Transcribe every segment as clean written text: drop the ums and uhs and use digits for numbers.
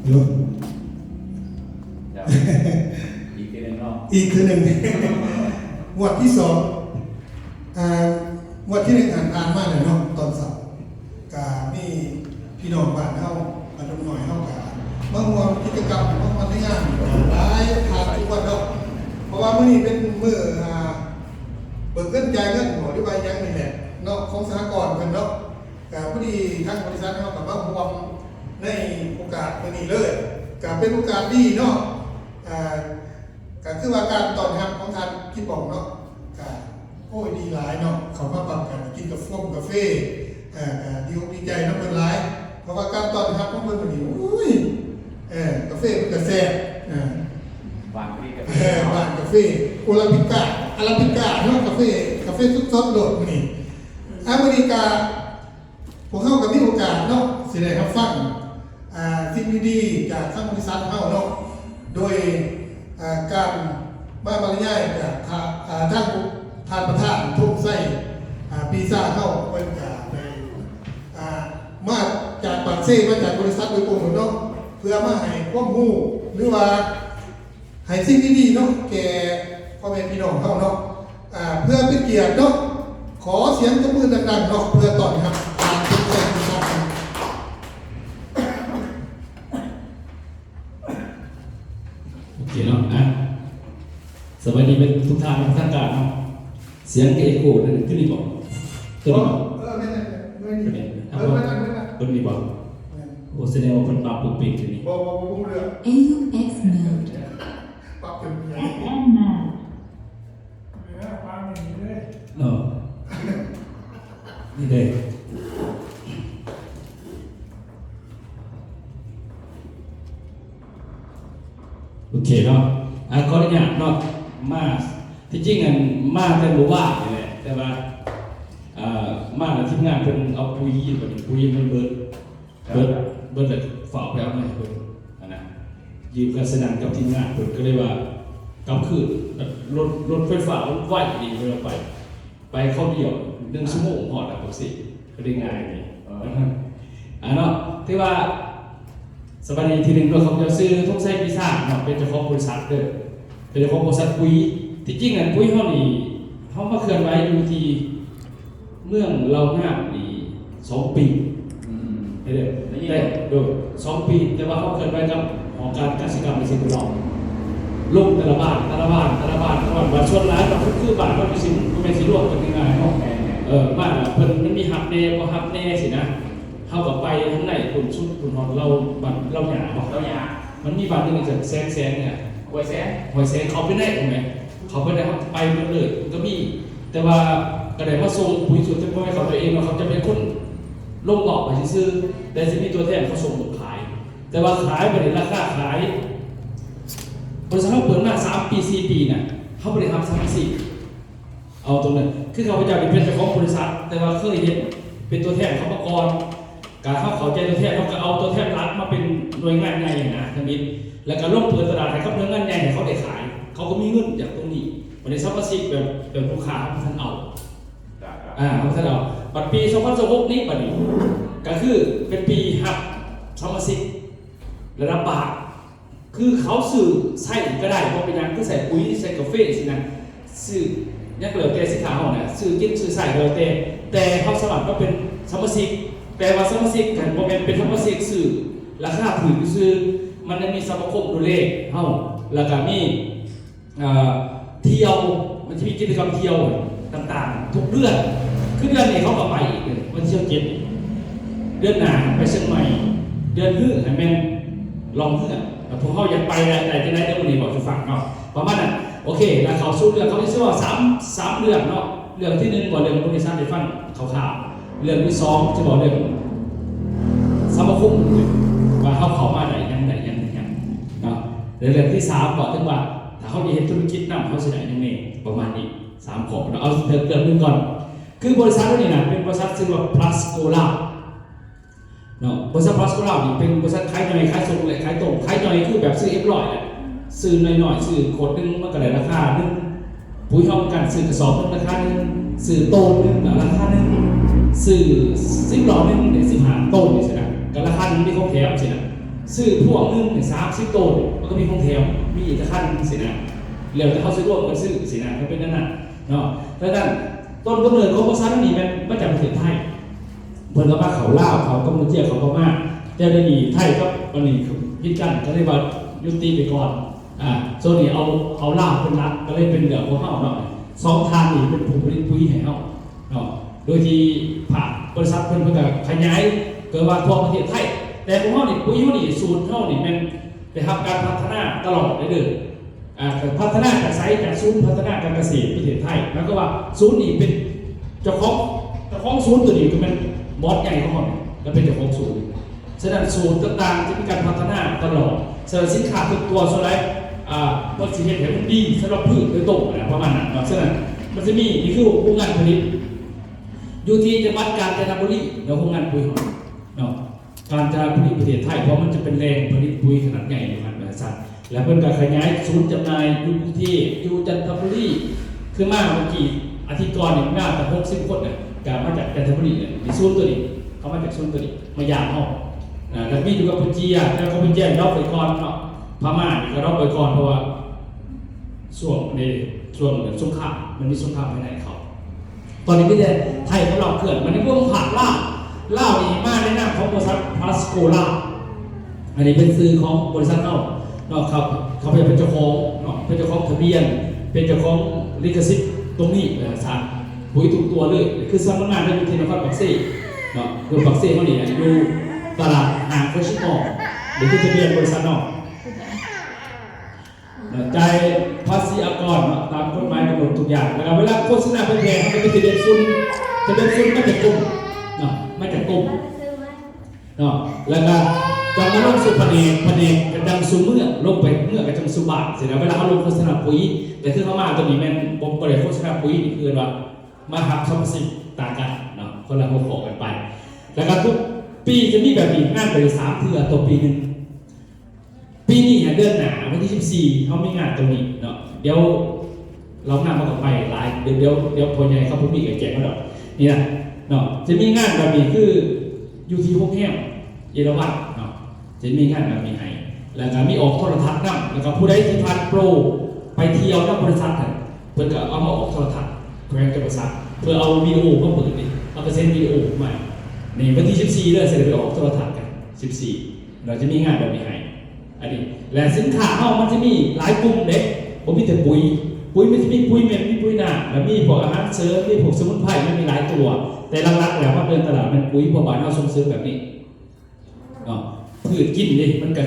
อยู่อีกทีหนึ่งเนาะอีกทีหนึ่งงวดที่สองงวดที่หนึ่งอ่านมากเลยเนาะตอนเสาร์กานี่พี่น้องบ้านเฮาบ้านดงหน่อยเฮากาเมื่อวานกิจกรรมเมื่อวันที่งานหลายทางทุกวันเนาะเพราะว่ามื้อนี้เป็นมื้อเบิกเงินจ่ายเงินหรือว่ายังนี่แหละเนาะของสหกรณ์เพิ่นเนาะกาพอดีทางบริษัทเฮาก็มาร่วมในโอกาสนี้เลยก็เป็นโอกาสดีเนาะก็คือว่าการตอนทำของทานคิดบอกเนาะก็โอ้ยดีหลายเนาะเขามาปรับกันกินกาแฟดีอกดีใจน้ำมันหลายเพราะว่าการตอนทำของมันนี่อุ้ยกาแฟมันก็แซ่บวางที่กาแฟบ้านกาแฟอาราบิก้าเนาะกาแฟสดๆโดดนี่อเมริกาพวกเขาก็มีโอกาสเนาะสิได้รับฟังสิ่งดีๆจากทางบริษัทเขาเนาะโดยการมาบรรยายจากท่านประธานทุ่งไส้ปีซ่าเข้าเป็นการในมาจากปากเซ่มาจากบริษัทโดยตรงเนาะเพื่อมาให้ความรู้หรือว่าให้สิ่งดีๆเนาะแก่พ่อแม่พี่น้องเขาเนาะเพื่อเป็นเกียรติเนาะขอเสียงตบมือดังๆเนาะเพื่อต้อนรับการทุ่งไส้ปีซ่าโอเคเนาะสวัสดีเป็นทุกท่านทุกท่านการเนาะเสียงเอโก้นั่นขึ้นนี่บอกขึ้นนี่บอกขึ้นนี่บอกโอ้แสดงว่าคนปรับปุ๊บปิดขึ้นนี่AUX mode ปรับเป็นยังไง FM mode เนาะนี่เลยโอเคเนาะขออนุญาตเนาะมาที่จริงอันมาเป็นหมู่บ้านนี่แหละแต่ว่ามาแล้วทีมงานเพิ่นเอาปุ๋ยแบบปุ๋ยมันเบิดเลยฝากไปเอาหน่อยเพิ่นนะยืมการแสดงกับทีมงานเพิ่นก็เลยว่ากำคืนรถไฟฟ้าไหวดีเวลาไปเข้าเดียว1 ชั่วโมงพอแล้วปกติก็ได้ง่ายนี่เนาะที่ว่าสวัสดีทีหนึ่งเราเขาจะซื้อทุ่งไส้พิซซ่าเนาะเป็นเจ้าของบริษัทเด้อเป็นเจ้าของบริษัทปุ๋ยที่จริงปุ๋ยเขานี่เขามาเคลื่อนไหวอยู่ที่เมืองเราหน้านี่2 ปีเด้อแต่โดย2 ปีแต่ว่าเขาเคลื่อนไหวกับของการเกษตรกรรมในสิ่งที่เราลงแต่ละบ้านบ้านชนร้านแบบคือบ้านก็เป็นสิ่งก็เป็นสิ่งรวมกันง่ายๆเนาะบ้านเพิ่นมันมีหับแน่บ่หับแน่สินะเข้ากับไปทั้งในคุณชุดคุณหอดเราบัตรเราหยาบอกเราอยากมันมีบัตรหนึ่งจากแซงเนี่ยหวยแสนเขาไปได้ถูกไหมเขาไปได้ไปหมดเลยก็มีแต่ว่ากระไดมาส่งปุ๋ยสุดที่พ่อแม่เขาตัวเองเขาจะเป็นคนลงบอกไปซื้อแต่จะมีตัวแทนเขาส่งขายแต่ว่าขายไปในราคาขายบริษัทเขาเปิดมา3 ปี 4 ปีเนี่ยเขาบริหาร3-4เอาตรงนั้นคือเขาจะเป็นเจ้าของบริษัทแต่ว่าเคยเห็นเป็นตัวแทนเขามาก่อนการเข้าใจตัวแทนเขาก็เอาตัวแทนรัฐมาเป็นหน่วยงานใหญ่นะทั้งนี้แล้วก็ลงเปิดตลาดให้เขาหน่วยงานใหญ่ให้เขาได้ขายเขาก็มีเงินจากตรงนี้วันนี้ซับซิสิแบบลูกค้าท่านเอาท่านเอาบัดปี2026นี้บัดนี้ก็คือเป็นปีฮับซับซิสิระดับบาทคือเขาสื่อใส่ก็ได้เพราะเป็นอย่างคือใส่ปุ๋ยใส่กาแฟสินะสื่อยักเหลือแต่สิขาเขาเนี่ยสื่อกินสื่อใส่เหลือแต่เขาสมัครก็เป็นซับซิสิแปลว่าสมาชิกกันโมเมนต์เป็นสมาชิกสื่อราคาผืนซื้อมันจะมีสมาคมดูเลขเท่าแล้วก็มีเที่ยวมันจะมีกิจกรรมเที่ยวต่างๆทุกเดือนคือเดือนนี้เขาก็ไปอีกวันเที่ยว7เดือนหน้าไปเชียงใหม่เดือนฮึ่งให้แม่ลองฮึ่งพวกเขาอยากไปแต่จะได้เดี๋ยววันนี้บอกจะฟังเนาะประมาณนั้นโอเคแล้วเขาสู้เรื่องเขาที่ชื่อว่า3 เรื่องเนาะเรื่องที่1ก่อนเรื่องบริษัทได้ฟังข่าวเรื่องที่2จะบอกเรื่องสมาคมว่าเขามาไหนยังเนาะเรื่องที่3บอกถึงว่าถ้าเขามีเหตุธุรกิจนำเขาแสดงยังไงประมาณนี้3 ข้อเราเอาเรื่องนึงก่อนคือบริษัทนี้นะเป็นบริษัทชื่อว่า Plus Cola เนาะบริษัท Plus Cola นี่เป็นบริษัทขายหน่อยขายส่งและขายตรงขายหน่อยคือแบบซื้อF100แหละซื้อหน่อยๆซื้อขวดนึงมันก็ได้ราคานึงปุ๋ยห้องกันซื้อกระสอบนึงราคานึงซื้อโตนึงราคานึงซื้อ10 หลอดนึงเนี่ย15 ต้นนี่สินะก็ราคานึงที่เขาแถมสินะ ซื้อพวกนึงเนี่ย30 ต้นมันก็มีของแถมมีอีกขั้นสินะแล้วแต่เขาซื้อร่วมกันซื้อสินะก็เป็นนั่นน่ะเนาะแล้วนั่นต้นกำเนิดของภาษานี่มันมาจากประเทศไทยเพิ่นก็มาเขาลาวเขากัมพูชาเขาพม่าแต่ได้มีไทยกับอันนี้พิกันก็เลยว่ายุติไปก่อนโซนนี้เอาลาวเป็นหลักก็เลยเป็นเดือดของเฮาเนาะ2 ทางนี่เป็นผู้ผลิตปุ๋ยให้เฮาเนาะโดยที่ผ่านบริษัทเพิ่นก็ขยายเกิดว่าทั่วประเทศไทยแต่ของเฮานี่ปุ๋ยเฮานี่สูตรเฮานี่มันได้รับการพัฒนาตลอดเด้อพัฒนาจากไซต์จากศูนย์พัฒนาการเกษตรประเทศไทยแล้วก็ว่าศูนย์นี่เป็นเจ้าของศูนย์ตัวนี้ก็เป็นบอสใหญ่ของเฮาแล้วเป็นเจ้าของศูนย์ฉะนั้นศูนย์ต่างๆจะมีการพัฒนาตลอดสำหรับสินค้าทุกตัวส่วนใหญ่วัตถุดิบมันดีสำหรับพืชโดยตรงนะประมาณนั้นฉะนั้นมันจะมีนี่คือโรงงานผลิตอยู่ที่จังหวัดกาญจนบุรีแล้วโรงงานปุ๋ยของเนาะกาญจนบุรีประเทศไทยเพราะมันจะเป็นแรงผลิตปุ๋ยขนาดใหญ่ในบริษัทแล้วเพิ่นก็ขยายศูนย์จำหน่ายอยู่กรุงเทพอยู่จันทบุรีคือมาเมื่อกี้อาทิตย์ก่อนเนี่ยมาแต่60 คนเนี่ยก็มาจากจันทบุรีเนี่ยมีศูนย์ตัวนี้เขามาจากศูนย์ตัวนี้มายามเฮาแล้วมีอยู่กับกัมพูชาแล้วกัมพูชาเราไปก่อนเนาะพม่าก็เราไปก่อนเพราะว่าช่วงสงครามมันมีสงครามภายในเขาตอนนี้พี่เดนไทยเขาเราเขื่อนมันในพวกผ่านล่านี่มาในนามของบริษัทพลาสโกล่าอันนี้เป็นซื้อของบริษัทเนาะครับเขาเป็นเจ้าของเนาะเป็นเจ้าของทะเบียนเป็นเจ้าของลิขสิทธิ์ตรงนี้สารปุ๋ยทุกตัวเลยคือสำนักงานได้อยู่ที่นครปักซี่เนาะคือปักซี่เขาเนี่ยอยู่ตลาดห่างโคชิโนะหรือที่ทะเบียนบริษัทเนาะใจภาษีอากรตามกฎหมายกำหนดทุกอย่างแล้วเวลาโฆษณาเพื่อแพงมันเป็นทะเบียนฝุ่นมาจากกลุ่มเนาะมาจากกลุ่มเนาะแล้วก็จะมาลงสู่ผลิตกระดังสู่เมื่อลงไปเมื่อกระจังสู่บาทเสร็จแล้วเวลาเขาลงโฆษณาปุ๋ยแต่ที่เขามาตัวนี้มันบ่ได้โฆษณาปุ๋ยนี่คือว่ามาหักสรรพสิ่งต่างกันเนาะคนละหัวข้อกันไปแล้วก็ทุกปีจะมีแบบนี้งานไป3 เทื่อต่อปีนึงปีนี้เดือนหน้าวันที่14เขามีงานตรงนี้เนาะเดี๋ยวเรางานมาต่อไปหลายเดี๋ยวพอใหญ่เขาพูดมีแจกมาดอกนี่นะเนาะจะมีงานแบบนี้คืออยู่ที่ห้องแห้งเยอรมันเนาะจะมีงานแบบนี้ให้แล้วก็มีออกโทรทัศน์นำแล้วก็ผู้ใดที่ผ่านโปรไปเที่ยวนักบริษัทเพื่อเอามาออกโทรทัศน์แข่งกับบริษัทเพื่อเอาวิดีโอมาเปิดนี่เอาเปอร์เซ็นต์วิดีโอใหม่นี่วันที่14เดือนเสร็จไปออกโทรทัศน์กัน14เราจะมีงานแบบนี้ให้อันนี้และสินค้าเรามันจะมีหลายกลุ่มเด็กผมมีแต่ปุ๋ยมันจะมีปุ๋ยเม็ดมีปุ๋ยหนาแล้วมีพวกอาหารเสริมมีพวกสมุนไพรมันมีหลายตัวแต่หลักๆแล้วว่าเดินตลาดมันปุ๋ยพวกบ้านเราส่งเสริมแบบนี้พืชกินนี่มันก็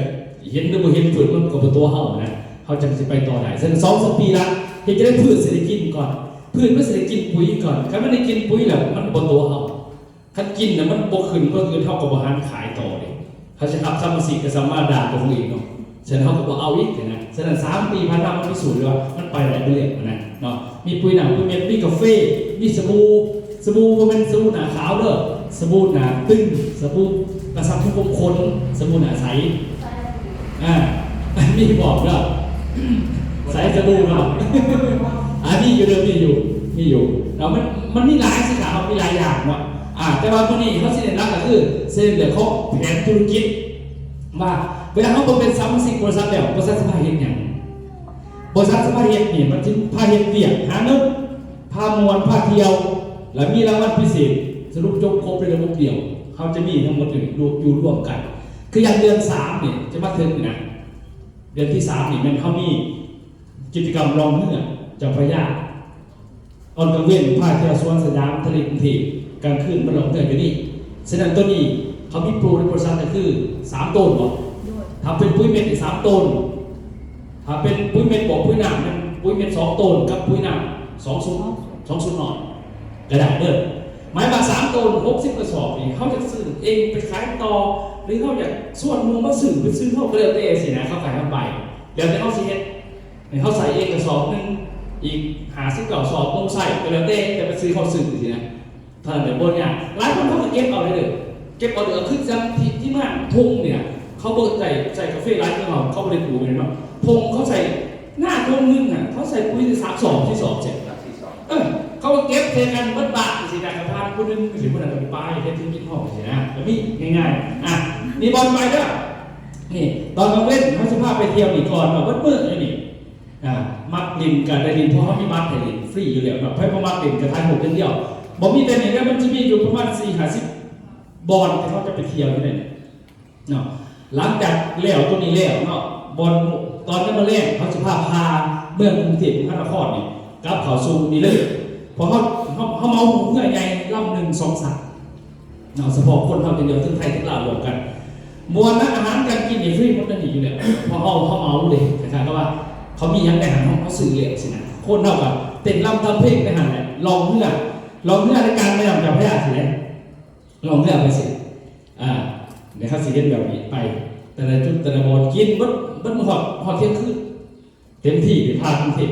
เห็นหรือบ่เห็นพืชมันก็เป็นตัวเฮานะเขาจะไปต่อไหนซึ่ง2-3 ปีละที่จะได้พืชเศรษฐกิจก่อนพืชมันเศรษฐกิจปุ๋ยก่อนถ้ามันได้กินปุ๋ยแล้วมันบ่ตัวเฮาถ้ากินน่ะมันบ่ขึ้นก็คือเท่ากับอาหารขายต่อเลยเขาจะขับซ้ำสิก็สามารถด่าตัวเองเนาะฉะนั้นเขาก็บอกเอาอีกนะฉะนั้น3 ปีผ่านมามันพิสูจน์เลยว่ามันไปไหนไปเรื่อยนะเนาะมีปุ๋ยหนังปุ๋ยเม็ดมีกาแฟมีสบู่มันเป็นสบู่หนาขาวเด้อสบู่หนาตึงสบู่กระซับทุกมคนสบู่หนาใสมีบอกเด้อใสสบู่เนาะมีอยู่เดิมมีอยู่แล้วมันมีหลายสิครับมีหลายอย่างเนาะแต่ว่าตัวนี้เขาเส้นหลักก็คือเส้นเดือดเขาแผนธุรกิจว่าเวลาเขาเป็นสมาชิกบริษัทแล้วบริษัทสภาเห็นอย่างบริษัทสภาเห็นนี่มันจะพาเห็นเปียกหาเงินพามวลพาเที่ยวและมีรางวัลพิเศษสรุปจบครบในระบบเดียวเขาจะมีทั้งหมดอยู่ร่วมกันคืออย่างเดือน3เนี่ยจะมาถึงนะเดือนที่3นี่มันเขามีกิจกรรมรองเมื่อเจ้าพระยาตอนกลางเว้นพาเที่ยวสวนสยามทะเลกรุงเทพกลางคืนมาลองเที่ยวอยู่นี่ฉะนั้นตัวนี้เขามีโปรในบริษัทก็คือ3 ต้นหรอถ้าเป็นปุ๋ยเม็ด3 ต้นถ้าเป็นปุ๋ยเม็ดบอกปุ๋ยหนักเป็นปุ๋ยเม็ด2 ต้นกับปุ๋ยหนัก2 ซุนหน่อยกระดาษเดิมหมายว่า3 ต้น60 กระสอบนี่เขาจะซื้อเองไปขายต่อหรือเขาอยากส่วนมุมมาซื้อเขาก็เลือกได้สินะเขาขายเข้าไปแล้วแต่เขาสิเฮ็ดเขาใส่เองกระสอบนึงอีก50 กระสอบต้องใส่ก็แล้วแต่ไปซื้อเขาซื้อสินะถ้าเดี๋ยวบนเนี่ยหลายคนเขาก็เก็บเอาเลยเก็บเอาเดี๋ยวขึ้นจำที่ม่านทุ่งเนี่ยเขาเบิกใส่กาแฟร้านเขาไม่ได้ปลูกเลยเนาะพงเขาใส่หน้าทุ่งนึงเขาใส่ปุ๋ย3 2ที่2 7เขาเก็บเทกันวัดบาทสินะกระพานผู้นึงสิผู้นั้นเป็นป้ายเททิ้งทิ้งห้องสินะแบบนี้ง่ายๆนี่บอลไปเด้อ นี่ตอนกลางเว้นเขาจะพาไปเที่ยวนี่ก่อนแบบเบิ้ลๆนี่มักลินกับได้ลินเพราะเขามีบัตรให้ลินฟรีอยู่แล้วแบบให้พอมักลินกับทายหกเดียวบอกมีแต่เนี่ยมันจะมีอยู่ประมาณ4-50 บอลที่เขาจะไปเที่ยวที่นั่นเนาะหลังจากเลี้ยวตัวนี้เลี้ยวเนาะบอลตอนนั้นมาเล่นเขาจะพาเมืองกรุงเทพมหานครนี่กลับเขาซูนี่เลยพอเขาเมาเพื่อใหญ่ล่ำ1 2 3เนาะเฉพาะคนเขาเดียวทั้งไทยทั้งลาวรวมกันมวลนักอาหารการกินนี่ฟรีหมดนั่นอยู่เนี่ยพอเขาเมาเลยนะครับก็ว่าเขามียังแต่หันเขาสื่อเลยสินะโคตรเท่ากับเต้นรำทำเพลงในหันแหละลองเมื่อในการไม่ยอมจับพยาสิเลยลองเมื่อไปสิเดี๋ยวเขาสิเล่นแบบนี้ไปแต่ละจุดแต่ละบอลกินบัดหอดเที่ยงคืนเต็มที่ไปพากรุงเทพ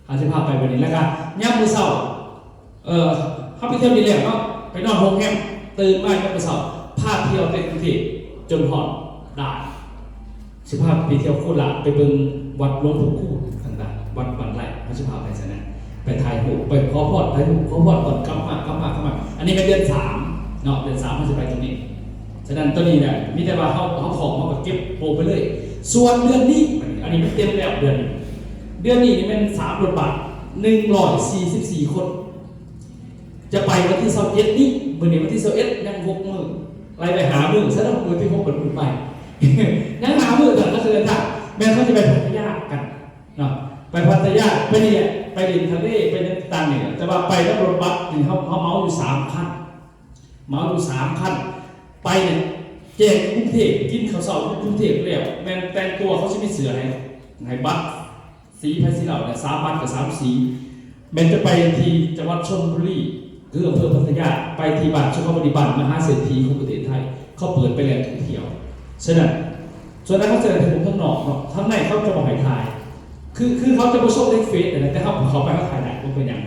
เขาจะพาไปวันนี้แล้วกันย่ำมือเศร้าเขาไปเที่ยวนี่แหละก็ไปนอนโรงแรมตื่นมาย่ำมือเศร้าพาเที่ยวเต็มกรุงเทพจนหอดได้สิพาไปเที่ยวโคราชไปเบิ่งวัดหลวงปู่คู่ต่างๆวัดบันไร่เขาจะพาไปซะนะไปถ่ายรูปไปขอพรถ่ายรูปขอพรก่อนกลับมาอันนี้เป็นเดือน3เนาะเดือน3เขาจะไปตรงนี้ฉะนั้นตัวนี้เนี่ยมีแต่ว่าเขาของมาเก็บโปไปเลยส่วนเดือนนี้อันนี้ไม่เต็มแล้วเดือนนี้นี่เป็น3 บทบาท144 คนจะไปวันที่21นี้มื้อนี้วันที่21ยัง6 มื้อไล่ไปหามื้อซะแล้วมื้อที่6เป็นมื้อไปยังหามื้อแต่ก็คือถ้าแม่เขาจะไปพัทยากันเนาะไปพัทยาไปนี่ไปริมทะเลไปต่างๆเนี่ยแต่ว่าไปแล้วรถบัสถึงเขาเมาอยู่3 คันไปเนี่ยแจกกรุงเทพกินข้าวเสาร์กรุงเทพแล้วแม่แต่งตัวเขาจะมีเสือให้บัตรสีพาสีเหล่าเนี่ย3 บัตรกับ3 สีแม่จะไปที่จังหวัดชลบุรีคืออำเภอพัทยาไปที่บ้านชุมพรปฏิบัติมหาเศรษฐีของประเทศไทยเขาเปิดไปแล้วท่องเที่ยวฉะนั้นส่วนนั้นเขาจะได้ถึงข้างนอกเนาะข้างในเขาจะบอกให้ถ่ายคือเขาจะมาโชว์ในเฟซแต่เขาไปเขาถ่ายได้เป็นอย่าง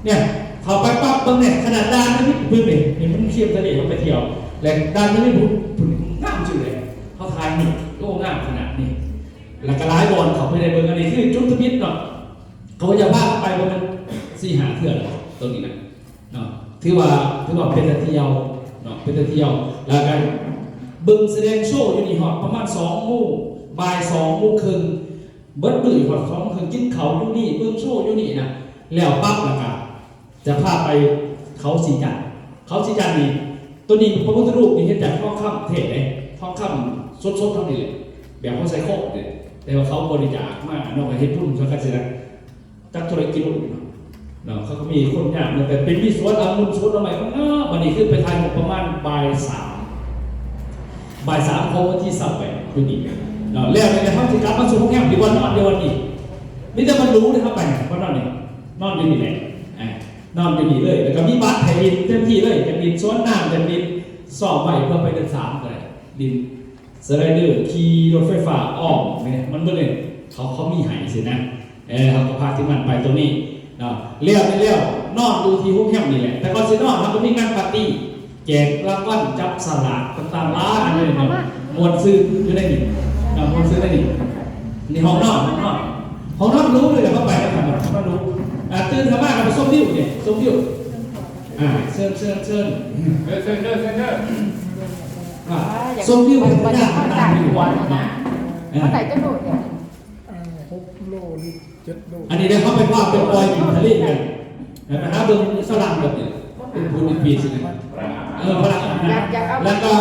เนี่ยเขาไปปั๊บบางเนี่ยขนาดด้านนั้นที่พึ่งเนี่ยเห็นมันเทียมทะเลเขาไปเที่ยวแหล่งด้านนั้นไม่ผุนง่ามจุดเลยเขาถ่ายนี่โอ้ง่ามขนาดนี้แล้วก็ร้ายบอลเขาไปในเมืองอันนี้คือจุดทมิตรเนาะเขาจะพาไปประมาณ4-5 เทื่อตรงนี้นะเนาะถือว่าเป็นเที่ยวเนาะเป็นเที่ยวแล้วกันบึงแสดงโชว์อยู่นี่หอดประมาณ2 โมงบ่าย 2 โมงครึ่งเบิดมื้อหอด2 โมงครึ่งกินเขาอยู่นี่เบิ่งโชว์อยู่นี่นะแล้วปั๊บแล้วก็จะพาไปเขาสีจันทร์นี่ตัวนี้พระพุทธรูปนี่เห็นจากทองคำเทศเลยทองคำสดๆเท่านี้เลยแบบเขาใส่โคกเนี่ยแต่ว่าเขาบริจาคมากนอกจากเฮ็ดพุ่นเขาก็จะจักธุรกิจเนาะเขาก็มีคนยากแต่เป็นวิสวนองุ่นสวนอะไรก็เนาะวันนี้ขึ้นไปทายประมาณบ่าย 3ของวันที่28คือนี่เนาะแล้วในห้องที่กลับมาสู่ห้องแก้มดีวันนอนเดียววันนี้นี่จะมันรู้เลยครับไปว่านอนนี่นอนอยู่นี่แหละนอนอยู่นี่เลยแล้วก็มีบัตรให้ดินเต็มที่เลยจะดินสวนน้ำจะดินสอบใบเพื่อไปเดือน3เลยดินสไลเดอร์ขี่รถไฟฟ้าอ้อมเนี่ยมันก็เลยเขามีหายสินะเขาก็พาที่มันไปตรงนี้เนาะเลี้ยวนอนดูที่ห้องแคมป์นี่แหละแต่ก่อนสินอนเขาก็มีงานปาร์ตี้แจกรางวัลจับสลากต่างๆร้านอะไรเนาะมวนซื้ออยู่ได้ดิมวนซื้อได้ดินี่ห้องนอนรู้เลยเขาไปแล้วครับเขารู้ตื่นทำบ้านเราไปส้มดิ้วเนี่ยส้มดิ้วเชิญส้มดิ้วเป็นญาติต่างอยู่นะเขาใส่จะโดดเนี่ย6 โลหรือ7 โลอันนี้เนี่ยเขาไปว่าเป็นปอยกินทะเลกันนะฮะเบื้องฝรั่งแบบนี้เป็นพูดปีสิฝรั่งแล้วก็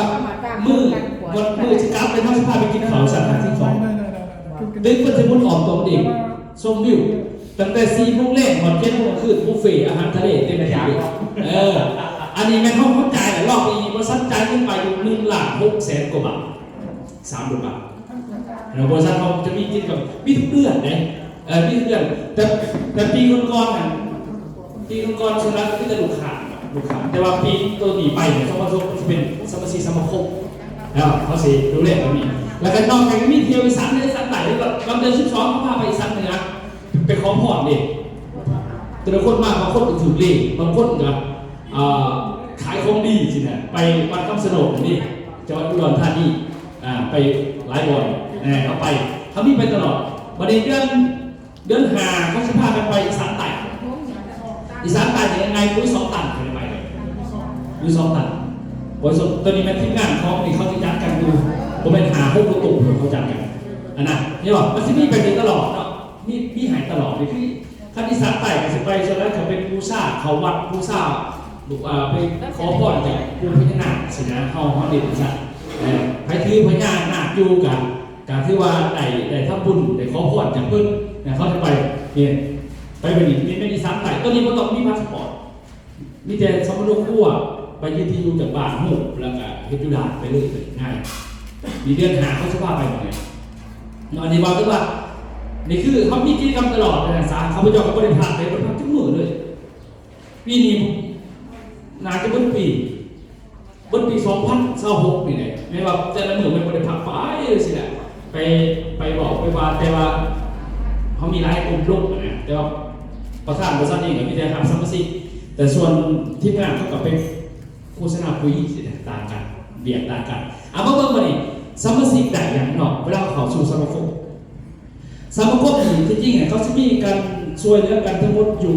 มือที่กราฟเป็นท่าสภาไปกินเขาสัตว์ที่ของดึงเพื่อนจะมุดออกตัวเองส้มดิ้วตั้งแต่4 โมงแรกหมด7 โมงคืนบุฟเฟ่อาหารทะเลเต็มที่อันนี้แม่เขาจ่ายรอบนี้บริษัทจ่ายขึ้นไปอยู่1,600,000 กว่าบาท3 บาทแล้วบริษัทเขาจะมีกินกับมีทุกเดือนนะมีทุกเดือนแต่ปีก่อนๆสุดท้ายก็จะลูกค้าแต่ว่าปีตัวหนีไปเนี่ยเขาจะเป็นสมาชิกสมาคมแล้วเขาสิดูแลแบบนี้แล้วก็นอกจากมีเที่ยวอีสานในสันไหนแล้วก็เดือน12เขาพาไปอีสานเหนือไปขอพรเลยแต่ละคนมากบางคนก็ถือเลขบางคนก็ขายของดีสินะไปวัดคำสนมนี่จังหวัดอุดรธานีไปหลายวันเขาไปเขามีไปตลอดวันนี้เดือน5เขาจะพากันไปอีสานใต้ยังไงปุ้ย2 ตันไปปุ้ย2 ตันบริษัทตัวนี้เป็นทีมงานของนี่เขาจะยัดกันดูบ ผมเป็นหาพวกประตูเขาจัดกันอันนั้นนี่บอกมันจะมีไปตลอดเนาะมีหายตลอดเลยพี่ขั้นที่สัตว์ไต่กับสิไปจนแล้วเขาเป็นผู้ซ่าเขาวัดผู้ซ่าไปขอพรจากผู้พญานาคสินะเขาเด็ดสัตว์ไปถือพญานาคอยู่กันการที่ว่าได้ทำบุญได้ขอพรจากเพื่อนเขาจะไปเนี่ยไปเป็นอีกมีไม่มีสัตว์ไต่ตัวนี้ก็ต้องมีพาสปอร์ตมีแต่สมรภูมิไปยืนที่อยู่จากบ้านหูแล้วก็เฮตุดาไปเลยง่ายมีเดือนหาเขาจะพาไปหมดเลยอันนี้บอกด้วยว่านี่คือเขามีกิจกรรมตลอดเลยนะสารเขาไปจอดกับบริษัทเลยบริษัททุกมือเลยปีนี้น่าจะบนปี2026นี่แหละไม่ว่าแต่ละมือเป็นบริษัทไปเลยสิแหละไปบอกไปว่าแต่ว่าเขามีรายกลุ่มลูกนะแต่ว่าประธานบริษัทเองก็มีแต่ทำสมาชิกแต่ส่วนที่งานเขาก็เป็นโฆษณาปุ๋ยสิต่างกันเบียดต่างกันเอาเพิ่มมาดิสมาชิกแต่อย่างเนาะเวลาเขาสู่สมาคมนี่ที่จริงเขาจะมีการช่วยเหลือกันทั้งหมดอยู่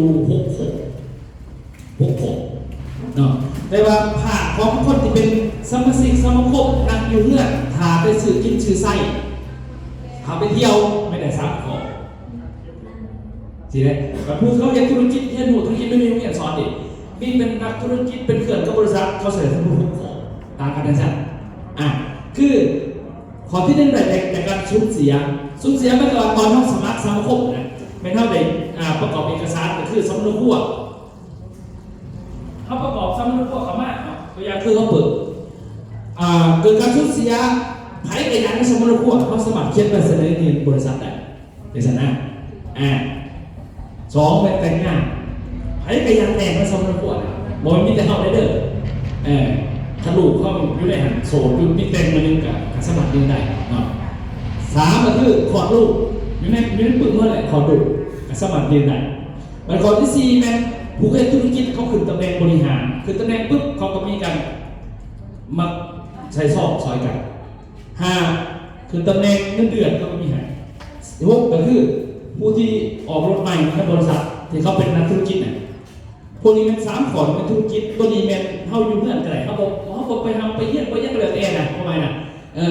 6เนาะแต่ว่าภาคของคนที่เป็นสมาชิกสมาคมนั่งอยู่เพื่อนหาไปซื้อกินซื้อไส้หาไปเที่ยวไม่ได้ซักของสิเนี่ยแบบผู้เขาเรียนธุรกิจเรียนธุรกิจไม่มีโรงเรียนสอนดิมีเป็นนักธุรกิจเป็นเขื่อนกับบริษัทเขาเสนอทั้งหมด6ข้อตามกันนั่นใช่คือขอที่หนึ่งแต่การสูญเสียไม่ตลอดตอนเข้าสมัครสมาคมนะไม่เท่าใดประกอบเอกสารก็คือสำนึกพวกเขาประกอบสำนึกพวกเขามากตัวอย่างคือเขาเปิดเกิดการสูญเสียไผ่กระยันสำนึกพวกเขาสมัครเขียนใบเสนอเงินบริษัทได้เป็นสัญญา2เป็นแต่งงานไผ่กระยันแต่งมาสำนึกพวกบอยมีแต่เขาได้เด้อถ้าลูกเขาอยู่ในหันโซ่อยู่มีเต็มมาหนึ่งกับสมัครยืนได้เนาะ3ก็คือขอดลูกอยู่ในปึกเมื่อไหร่ขอดลูกกับสมัครยืนได้มันข้อที่4แม่ผู้เล่นธุรกิจเขาขึ้นตำแหน่งบริหารขึ้นตำแหน่งปุ๊บเขาก็มีกันมาใช้ซอยกัน5ขึ้นตำแหน่งเงินเดือนเขาก็มีให้6ก็คือผู้ที่ออกรถใหม่ในบริษัทที่เขาเป็นนักธุรกิจเนี่ยพวกนี้เป็น3ขอเป็นธุรกิจตัวนี้แม่เขาอยู่เพื่อนกันไหนเขาบอกไปทำไปเยี่ยมเลยเองนะทำไมนะ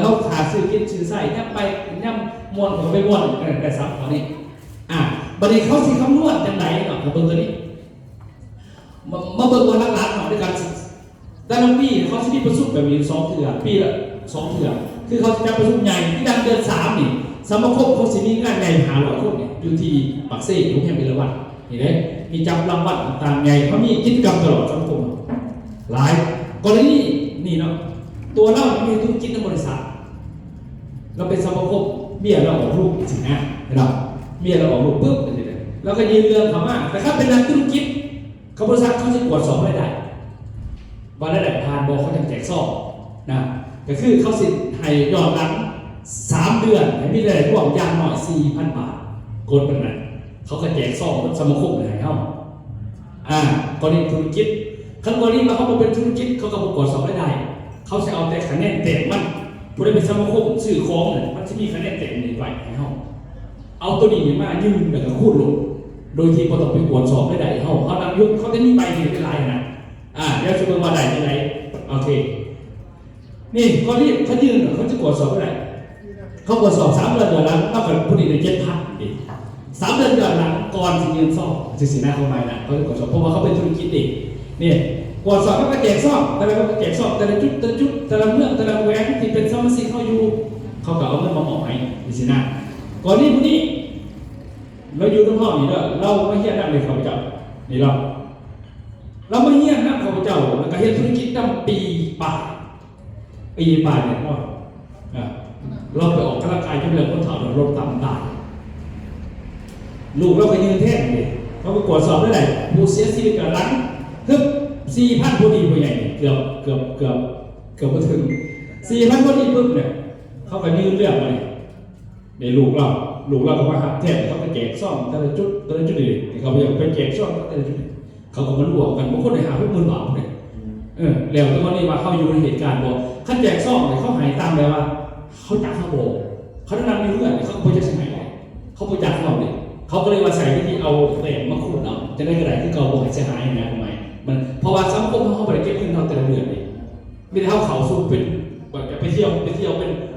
เขาขาดซื้อกินซื้อใส่ย่ำไปย่ำมวนเขาไปมวนแต่3ขอนี้บัดนี้เขาสิคำนวณจังไหนเนาะมาเบิ่งตัวนี้มาเบิ่งวันละๆเนาะด้วยกันแต่ละปีเขาจะมีประชุมแบบนี้2 เทื่อปีละ2 เทื่อคือเขาจะประชุมใหญ่ที่ดังเดือน3นี่สมาคมเขาจะมีงานใหญ่500 คนเนี่ยอยู่ที่ปักเซ่ทุกแห่งเป็นละวันนี่เลยมีจับรางวัลต่างๆใหญ่เขามีกิจกรรมตลอดสมาคมหลายกรณีนี่เนาะตัวเรามีธุรกิจในบริษัทเราเป็นสมาคมเมียเราออกลูกสินะเราเมียเราออกลูกปุ๊บเราก็ยืนเรื่องเขาว่าแต่ถ้าเป็นนักธุรกิจเขาบริษัทเขาจะตรวจสอบได้ว่าได้ผ่านบอกเขาจะแจกซองนะก็คือเขาสิให้ยอดหลัง3 เดือนให้มีรายได้รวมอย่างน้อย 4,000 บาทกดเป็นนั้นเขาก็แจกซองสมาคมให้เขากรณีธุรกิจขั้นกรณีมาเขาเป็นธุรกิจเขาก็ประกวดสอบได้เขาจะเอาแต่คะแนนเต็มมันผู้ได้เป็นสมาคมสื่อของเนี่ยมันจะมีคะแนนเต็มในใบให้เขาเอาตัวนี้มายืนแล้วก็คูดลงโดยที่พอต้องไปตรวจสอบได้เขานำยุคเขาจะมีใบที่เป็นลายนะเดี๋ยวจะเป็นว่าได้ยังไงโอเคนี่ก็รีบเขายืนเขาจะตรวจสอบได้เขาตรวจสอบ3 เดือนหลังเท่ากับผู้นี้ได้7,000 3 เดือนหลังก่อนที่ยืนสอบจะสีหน้าเขาไม่นะเขาจะตรวจสอบเพราะว่าเขาเป็นธุรกิจเองนี่ตรวจสอบเขาก็แจกซองแต่ละก็แจกซองแต่ละจุดแต่ละเมืองแต่ละแหวนที่เป็นสมาชิกเขาอยู่เขาก็เอาเงินมาหมอบให้ดิสินะก่อนนี้พวกนี้เราอยู่ตรงห้องนี้ด้วยเราไม่เฮี้ยนนั่งเลยข้าพเจ้านี่เราไม่เฮี้ยนนั่งข้าพเจ้าแล้วก็เฮี้ยนธุรกิจตั้งปีป่ายเนี่ยเราไปออกกำลังกายจนเรื่องคนเฒ่าเราลดต่ำได้ลูกเราไปยืนแท่งเลยเขาไปตรวจสอบได้เลยผู้เสียชีวิตกับหลังทึบ4,000 พอดีผู้ใหญ่เกือบมาถึง 4,000 พอดีปุ๊บเนี่ยเขาก็ยืนเรื่องมาเลยในลูกเราก็มาหักแท่งเขาไปแจกซ่อมแต่ละจุดดีเขาไปแจกซ่อมแต่ละจุดเขาก็มารวมกันบางคนได้50,000 บาทเนี่ยแล้วตอนนี้มาเข้าอยู่ในเหตุการณ์บอกขั้นแจกซ่อมเนี่ยเขาหายตามเลยว่าเขาจักเขาโบเขาได้นำมีเรื่องเขาไปจะใช้ไหนเขาไปจักเราเนี่ยเขาก็เลยมาใส่วิธีเอาแหลมมาขุดเอาจะได้กระไรที่เขาบอกให้เสียหายนะทำไมมันเพราะว่าสังคมเขาไปเก็บเงินเราแต่ละเดือนเลยไม่ได้เขาสูบเป็น แบบจะไปเที่ยวเ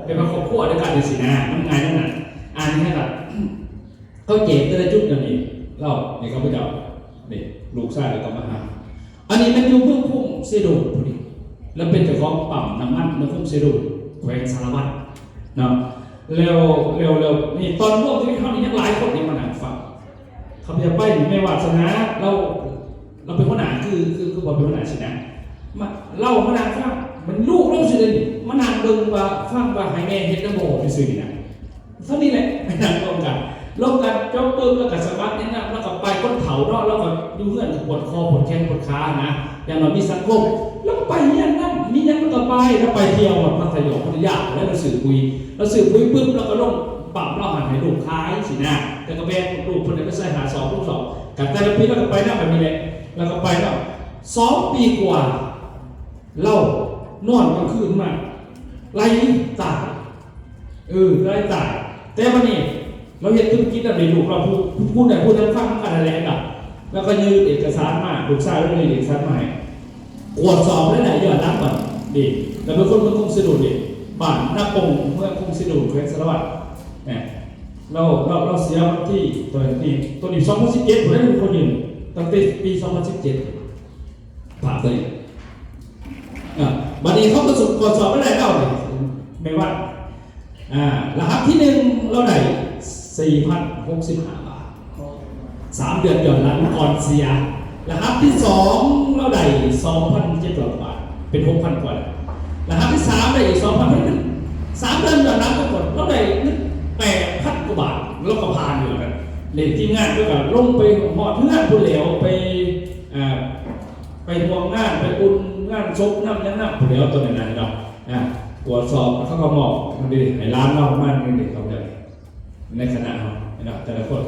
ป็นครอบครัวด้วยกันในสินะมันง่ายนั่นน่ะนี่ครับเขาเจ็บได้จุดกันนี่เราเนี่ยเขาไปเจาะนี่ลูกชายแล้วก็มาหาอันนี้มันอยู่เมืองพุ่งเซโดพอดีแล้วเป็นเจ้าของปั๊มน้ำมันเมืองพุ่งเซโดแขวงสารวัตรเนาะเร็วนี่ตอนร่วมที่เขานี่ยังหลายคนนี่มาหนังฟังเขาพยายามไปไม่ว่าชนะเราเป็นคนหนาคือบอกเป็นคนหนาสินะมาเล่ามาหนังฟังมันลูกเราสิเลยมาหนังเดินว่าฟังว่าให้แม่เฮ็ดน้ำโมไปซื้อนี่นะเท่านี้แหละไม่หนังร่วมกันจ้องเบิ้งแล้วก็สวัสดิ์นี่นะแล้วก็ไปก้นเผาเนาะแล้วก็ดูเงื่อนปวดคอปวดแขนปวดขานะอย่างน้อยมีสังคมแล้วไปเนี่ยนั่นมีนั่นก็ไปแล้วไปเที่ยวพัทยาพัทยาแล้วเราสื่อคุยปุ๊บแล้วก็ลงปั๊มเราหันให้ลูกค้ายสินะแต่ก็แบ่งลูกคนนี้ก็ใส่หา2 ลูก 2กับแต่ละปีเราก็ไปนั่นแบบนี้แหละแล้วก็ไปเนาะ2 ปีกว่าเล่านอนกลางคืนมาไล่ตายไล่ตายแต่วันนี้เราเห็นธุรกิจอะไรลูกเราพูดฟังกันอะไรกันแล้วก็ยืนเอกสารมาลูกชายเรื่องเอกสารมาตรวจสอบได้ไหนยอดรับก่อนดีแล้วเป็นคนเมืองคงสะดุดดิบ้านหน้าปงเมืองคงสะดุดแขวงสารวัตรเนี่ยเราเสียที่ตัวนี้2017ผมได้เป็นคนยืนตั้งแต่ปี2017ผ่านเลยบัดนี้เขาประสบตรวจสอบได้ไหนเราเนี่ยไม่ว่ารหัสที่1เราได้4,065 บาท3 เดือนย้อนหลังก่อนเสียรหัสที่2เราได้ 2,700 บาทเป็น 6,000 กว่ารหัสที่3ได้อีก 2,000 3 เดือนย้อนหลังก็กดเราได้8,000 กว่าบาทเราก็ผ่านอยู่กันเล่นทีมงานด้วยกันลงไปหอดเพื่อนผู้เหลวไปห่วงงานไปอุ่นงานชกน้ำผู้เหลวตัวนั้นเนาะตรวจสอบเขาก็มองมันดีให้ร้านเราบ้านมันดีเขาจะในคณะเราแต่ละคน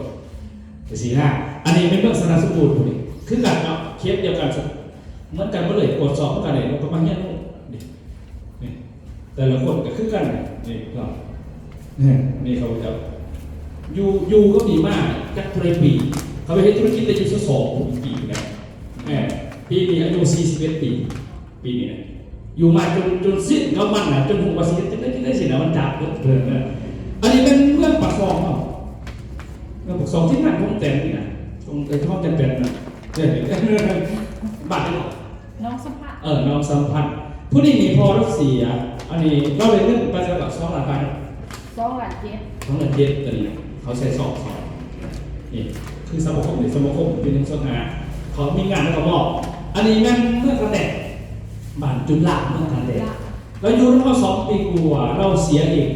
แต่สีหน้าอันนี้เป็นเรื่องสนับสนุนพอดีคือกันเนาะเคสเดียวกันเหมือนกันเมื่อเลยตรวจสอบกันเลยเราก็มาเงี้ยนี่แต่ละคนก็คือกันนี่เรานี่เขาจะอยู่ก็ดีมากจักรปีเขาไปให้ธุรกิจได้อยู่สัก2 ปีนะปีนี้อายุ41 ปีนี้นะอยู่มาจนสิ้นเขามันจนหัวสิ้นจะได้สินะมันจับเพลินนะอันนี้เป็นเรื่องปักซองเนาะเรื่องปักซองที่นั่นห้องเต็มนี่นะตรงห้องเต็มนะเนี่ยบัตรน้องสัมผัสน้องสัมผัสผู้นี้มีพอรักเสียอันนี้เราเลยเรื่องไปจะแบบ2 ล้านบาท2 ล้าน72 ล้าน7ตัวนี้เขาใส่2นี่คือสมาคมเป็นหนึ่งส่วนงานเขามีงานแล้วก็มอบอันนี้แม่งเมื่อกระแตกบ้านจุฬาเมื่อกระแตกเราอยู่ทั้งหมด2 ปีกว่าเราเสียเอง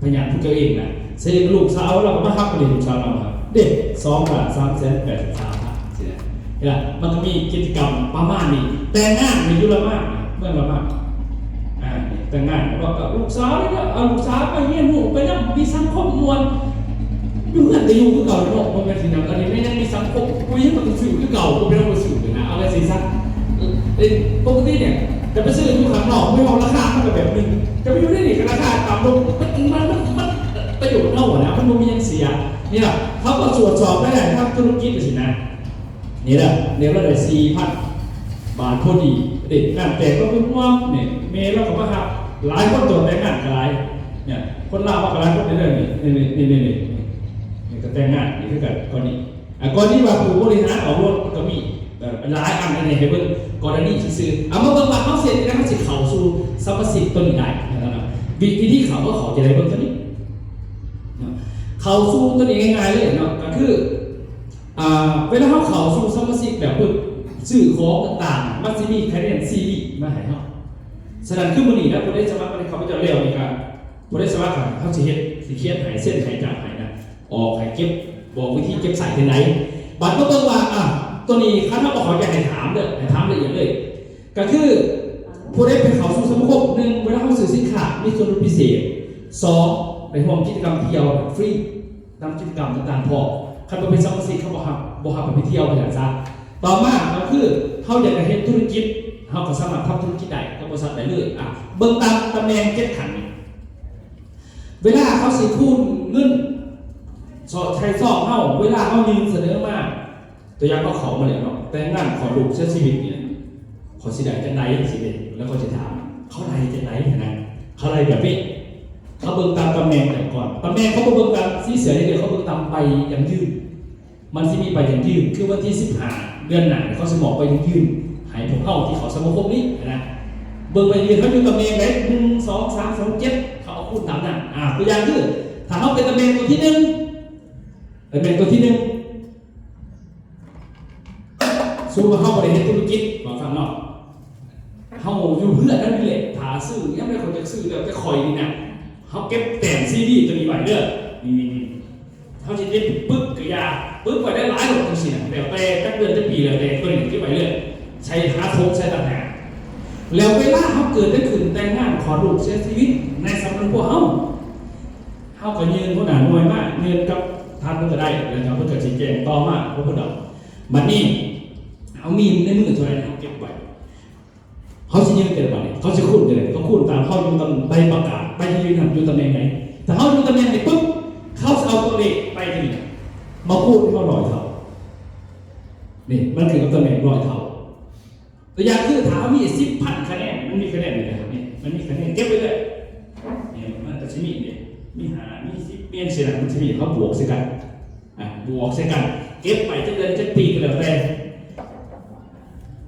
พยายามพูดเองนะเสียลูกสาวเราก็มาฮักกันเลยลูกสาวเราครับเด็ก2,383,000เนี่ยมันก็มีกิจกรรมประมาณนี้แต่งงานในยุโรปเมื่อละมากแต่งงานบอกกับลูกสาวเนี่ยเอาลูกสาวไปเยี่ยมลูกไปนั่งมีสังคมมวลอยู่กันแต่อยู่คือเก่าเนาะมันเป็นสิ่งนั้นอันนี้ไม่ยังมีสังคมคุยมันสื่อคือเก่าก็ไม่ต้องมาสื่อเลยนะเอาไปสิซักปกติเนี่ยจะไปซื้อทุกครั้งหรอกไม่เอาราคามันแบบนึงจะไปอยู่ได้หนิราคาต่ำลงมันประโยชน์เท่านะมันมียังเสียนี่แหละเขาก็ตรวจสอบได้ทำธุรกิจสินะนี่แหละเดี๋ยวเราได้4,000 บาทพอดีเด็กงานแต่งก็เป็นว่าเนี่ยเมย์เราก็มาครับหลายคนตัวแต่งงานกันหลายเนี่ยคนลาวมากันหลายคนในเรื่องนี่ก็แต่งงานนี่คือกันก่อนนี้ว่าผู้บริหารออกรถก็มีหลายอันในเบิ่งก่อนนี้ซื่อเอามาเบิ่งว่าเขาเสร็จแล้วเขาสิเข้าสู่สมาชิกตัวนี้ได้นะครับวิธีเขาก็เขาจะได้เบิ่งตัวนี้เข้าสู่ตัวนี้ง่ายๆเลยเนาะก็คือเวลาเขาสู่สมาชิกแบบปึ๊บสื่อของต่างๆมันจะมีคะแนนซีรีมาให้เขาฉะนั้นคือมื้อนี้นะผู้ได้สมัครเขาไปจะเร็วนี่ครับผู้ได้สมัครเขาสิเฮ็ดสิเขียนให้เส้นให้จับให้นะออกให้เก็บบอกวิธีเก็บใส่ที่ไหนบัดก็เบิ่งว่าตัวนี้คันเขาบอกเขาจะให้ถามเด้อให้ถามละเอียดเลยก็คือผู้ได้เป็นเขาสู่สมาคม1เวลาเขาซื้อสินค้ามีส่วนลดพิเศษ2ในห้องกิจกรรมเที่ยวฟรีนำกิจกรรมต่างๆพอคันเป็นสมาชิกเขาบอกไปเที่ยวไปอย่างซะต่อมาก็คือเขาอยากจะเห็นธุรกิจเขาก็สามารถทำธุรกิจได้ก็บริษัทได้เลยเบิ่งตามตำแหน่ง7 ขันเวลาเขาสิคูณเงินใช้ซอกเขาเวลาเขายืนเสนอมาตัวอย่างเขามาเลยเนาะแต่งานขอลูกเสียชีวิตเนี่ยขอสิได้จังไดสิเด็แล้วก็จะถาม เขาไล่จากไหนนะเขาไล่แบบนี้เขาเบิ่งตามตำแหน่งแต่ก่อนตำแหน่งเขาเบิ่งตามสีเสืออย่างเดียวเขาเบิ่งตามใบอย่างยืนมันจะมีใบอย่างยืนคือวันที่15 เดือนหน้าเขาสมองใบอย่างยืนหายผมเข้าที่เขาสมาคมนี้นะเบิ่งใบยืนเขาอยู่ตำแหน่งไหน1 2 3 2 7เขาเอาคูณตามนั้นตัวอย่างคือถ้าเขาเป็นตำแหน่งตัวที่1ตำแหน่งตัวที่1สู้มาเข้าบริหารธุรกิจมาฟังเนาะเขาอยู่เพื่อนนั่นนี่แหละถาซื้อยังไม่คนจะซื้อแล้วจะคอยนี่นะเขาเก็บแต่งซีดีตัวนี้ไว้เด้อนี่เขาจะเก็บปึ๊บกระยาปึ๊บไว้ได้หลายหลอกจังสินะแต่กักเดือนจะปีแล้วแต่ตัวนี้เก็บไว้เรื่อยใช้หาโทงใช้ต่างหากแล้วเวลาเขาเกิดได้ขึ้นแต่งงานขอลูกเสียชีวิตในสำนักพวกเขาก็ยืนพวกหนาหน่วยมากยืนกับท่านเพื่อจะได้แล้วเขาเพื่อจะชี้แจงต่อมากพวกเพื่อนมันนี่เอามีในมือตัวไหนเขาเก็บไว้เขาจะยืนเกิดอะไรเขาจะคุ้นเลยเขาคุ้นตามเขาอยู่ตำใบประกาศไปยืนอยู่ตำแหน่งไหนแต่เขาอยู่ตำแหน่งไหนปุ๊บเขาจะเอาตัวเลขไปที่นี่มาพูดให้เขาลอยเท่านี่มันคือตำแหน่งลอยเท่าตัวอย่างคือถามว่ามี10,000 คะแนนมันมีคะแนนอยู่แล้วนี่มันมีคะแนนเก็บไว้เลยนี่มันจะมีเนี่ยมี10เปลี่ยนเสียงมันจะมีเขาบวกเสียกันบวกเสียกันเก็บไปจะเดือนจะปีก็แล้วแต่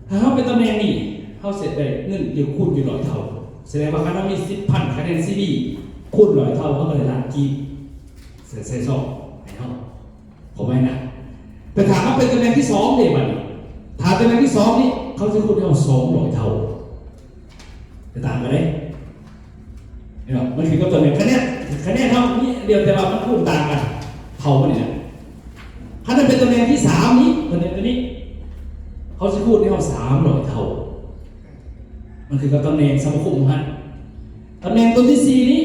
ถ้าเขาเป็นตำแหน่งนี้เขาเสร็จได้เงินอยู่คูณอยู่100 เท่าแสดงว่าเขามี10,000 คะแนนซีดีคูณ100 เท่าเขาก็เลยล้านกีบเสร็จซองให้เขาผมไม่นะแต่ถามว่าเป็นตำแหน่งที่2เนี่ยมันถามตำแหน่งที่2นี่เขาจะคูณให้เรา200 เท่าจะต่างกันไหมเนี่ยมันคือกับตำแหน่งคะแนนเท่านี้เดียวแต่ว่ามันคูณต่างกันเท่ามันเนี่ยถ้าเป็นตำแหน่งที่3นี้ตำแหน่งตัวนี้เขาจะคูณให้เรา300 เท่ามันคือกับตำแหน่งสมคมฮะตำแหน่งตัวที่4นี้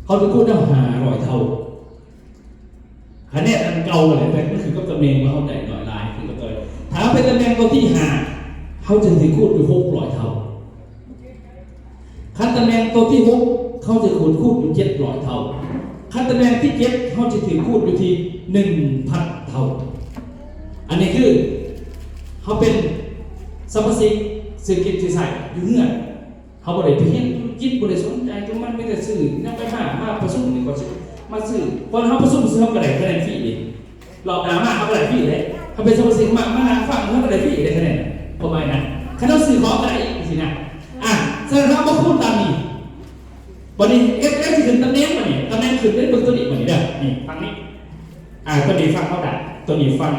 เขาจะคูณให้เรา500 เท่าคะแนนอันเก่าเลยแต่มันคือกับตำแหน่งว่าเขาได้หน่อยลายคือกับตัวถ้าเป็นตำแหน่งตัวที่5เขาจะคูณอยู่600 เท่าขั้นตำแหน่งตัวที่6เขาจะคูณอยู่700 เท่าขั้นตำแหน่งที่7เขาจะคูณอยู่ที่1,000 เท่าอันนี้คือเขาเป็นสมาชิกสื่อกิจที่ใส่อยู่เงื่อนเขาบริเวณเห็นจิตบริสุทธิ์ใจจนมันไม่ได้สื่อนั่งไปมาประชุมหรือว่ามาสื่อพอเขาประชุมซื้อเขากระไดคะแนนฟรีเลยหลอกด่ามากเขากระไดฟรีเลยเขาเป็นสมาชิกมานั่งฟังเขากระไดฟรีเลยคะแนนพอไปนะเขาต้องสื่อของกระไดอีกสินะแสดงว่าเขาพูดตามนี้วันนี้เอฟจะขึ้นตำแหน่งมาเนี่ยตำแหน่งขึ้นได้บนตัวนี้มาเนี่ยนี่ฟังนี้ตัวนี้ฟังเขาได้ตัวนี้ฟัง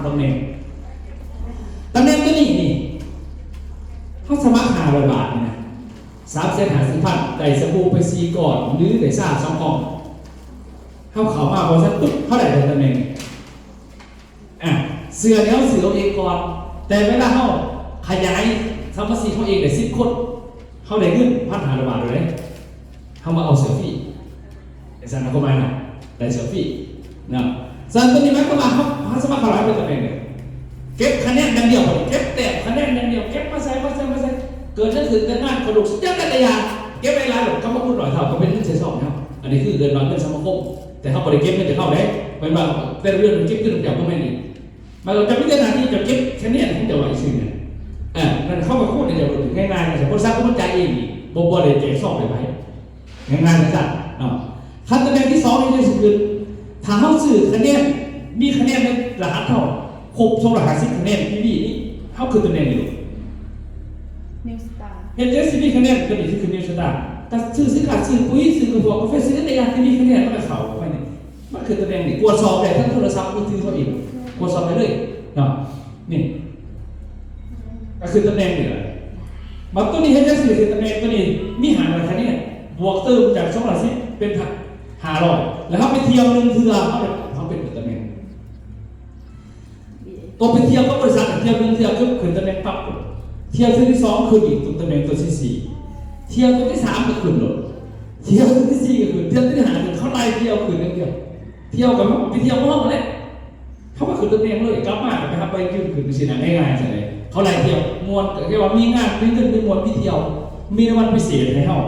ตำแหน่งตัวนี้นี่เขาสมัคร500 บาทนะ350,000ได้สบู่ไป4 ก่อนหรือได้2 กล่องเขามาพอสักปุ๊บเขาได้ตำแหน่งเสื้อแล้วเสือเอาเองก่อนแต่เวลาเขาขยายสมาชิกเขาเองได้10 คนเขาได้เงิน1,500 บาทเลยเขามาเอาเสือฟรีไอ้สันนักกฎหมายนะได้เสือฟรีนะสันตัวนี้มันก็มาเขาสมัคร500เป็นตำแหน่งเลยเก็บคะแนนอย่างเดียวเก็บแต่คะแนนอย่างเดียวเก็บมาใส่เกิดนั่นคือการงานกระดูกยังได้แต่ยาเก็บเวลาหรอกเขามาพูด100 เท่าเขาเป็นเงินเสียสองนะครับอันนี้คือเงินเงินสมาคมแต่เขาบริเก็บเงินจะเข้าได้เป็นว่าเป็นเรื่องเก็บขึ้นจากก็ไม่ดีมาเราจะพิจารณาที่จะเก็บคะแนนที่จะไหวซึ่งเนี่ยนั่นเข้ามาพูดในเดี๋ยวง่ายๆนะสมมติซักก็มันใจเองบ่ได้แจกซองไปง่ายๆนะจ๊ะขั้นตอนที่2นี่คือถ้าเขาสื่อคะแนนมีคะแนนในรหัสเท่าครบ250 คะแนนที่นี่เขาคือตำแหน่งอยู่นิวสตาร์เห็นเจสซี่คะแนนก็ดีที่คือนิวสตาร์แต่ซื้อขาดซื้อปุ๋ยซื้อกระบอกกาแฟซื้อในยาที่มีคะแนนมันก็เข่าไปเนี่ยมันคือตำแหน่งนี่กวดสอบได้ทั้งโทรศัพท์มือถือเขาเองกวดสอบไปเลยเนาะนี่ก็คือตำแหน่งนี่แหละบางตัวนี้เห็นเจสซี่คือตำแหน่งตัวนี้มี500 คะแนนบวกเติมจาก210เป็น500แล้วเขาไปเที่ยว1 เทื่อเขาเป็นตำแหน่งก็ไปเที่ยวก็บริษัทเที่ยว1 เทื่อขึ้นตำแหน่งปั๊บเที่ยวที่2คืออีกตำแหน่งตัวที่4เที่ยวตัวที่3ก็ขึ้นหลดเที่ยวตัวที่4ก็ขึ้นเที่ยวที่5เขาไล่เที่ยวขึ้นเดียวเที่ยวกับไปเที่ยวห้องมาเลยเขามาขึ้นตำแหน่งเลยกลับมาไปทำไปยืนขึ้นไปสินะง่ายๆใช่ไหมเขาไล่เที่ยวมวนเรียกว่ามีงานมีเงินมีมวนมีเที่ยวมีรางวัลพิเศษให้เขา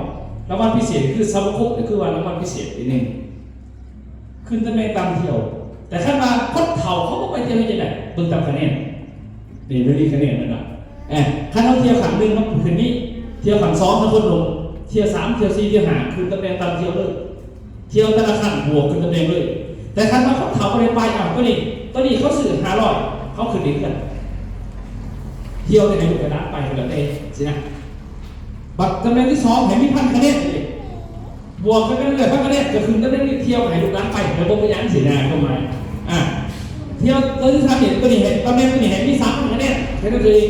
รางวัลพิเศษคือสมาคมคือวันรางวัลพิเศษอีกนึงขึ้นตำแหน่งตามเที่ยวแต่ถ้ามาพดเข่าเขาก็ไปเที่ยวที่ไหนเบิ่งตามคะแนนนี่ไม่มีคะแนนนั่นแหละถ้าเราเที่ยวขังหนึ่งเขาขึ้นนี้ เที่ยวขันซ้อมถ้าคนลงเที่ยว3เที่ยว4เที่ยว5ขึ้นตำแหน่งตามเที่ยวเลยเที่ยวแต่ละขั้นบวกขึ้นตำแหน่งเลยแต่คันว่าเขาไปไปก็นี่ตอนนี้เขาสื่อ500เขาขึ้นดีขึ้นเที่ยวในลูกกระดาษไปคนละเต้สินะบัตรตำแหน่งที่2ให้มี1,000 คะแนนบวกกันไปเรื่อยๆ1,000 คะแนนก็คือตำแหน่งที่เที่ยวให้ลูกกระดาษไปแล้วบ่มีหยังสินะเข้ามาเที่ยวตัวที่3เห็นตัวนี้เห็นตำแหน่งตัวนี้เห็นมี3,000 คะแนนแค่นั้นเอง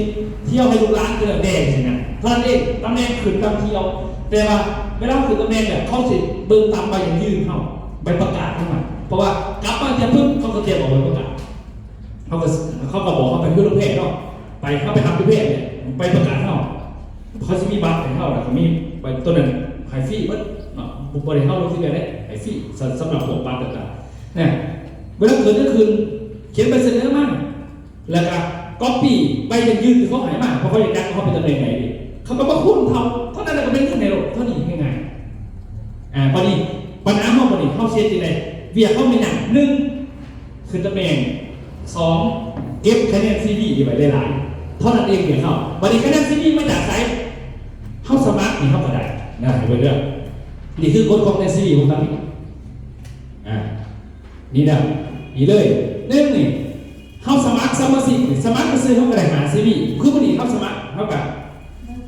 เที่ยวให้ลูกหลานเกิดแดงสินะเท่านั้นเองตำแหน่งขึ้นตามเที่ยวแต่ว่าเวลาขึ้นตำแหน่งเนี่ยเขาสิเบิ่งตามใบอย่างยืนเข้าใบประกาศเข้ามาเพราะว่ากลับมาเที่ยวพึ่งเขาก็เตรียมออกใบประกาศเขาก็บอกเขาไปขึ้นรถเพจเนาะเขาไปทำที่เพจเนี่ยไปประกาศเขาจะมีบัตรให้เขาแล้วเขามีใบตัวนั้นไฮฟี่เบิ้ลบุคคลที่เขาลงที่เรียนได้ไฮฟี่สำหรับพวกบัตรต่างๆเนี่ยเวลาเกิดก็คือเขียนใบเสนอมาแล้วก็ก๊อปปี้ใบยังยืนที่เขาหายมาเพราะเขาอยากได้เขาเป็นตำแหน่งไหนดิเขาก็มาคุ้นเท่านั้นก็เป็นเรื่องในโลกเท่านี้ง่ายๆพอดีปัญหาห้องพอดีเข้าเช็ดที่ไหนเวียเข้าไม่หนัก1คือตำแหน่ง2เก็บคะแนนซีดีอยู่ไปได้หลายเท่านั้นเองเวียเข้าพอดีคะแนนซีดีมาจากไซต์เข้าสมัครนี่เข้ากระไดนะเป็นเรื่องนี่คือกฎของในซีดีผมทำนี่นะนี่เลยนี่เข้าสมัครสมาชิกสมัครก็ซื้อเข้ากระไดหาซีดีคือพอดีเข้าสมัครเท่ากับ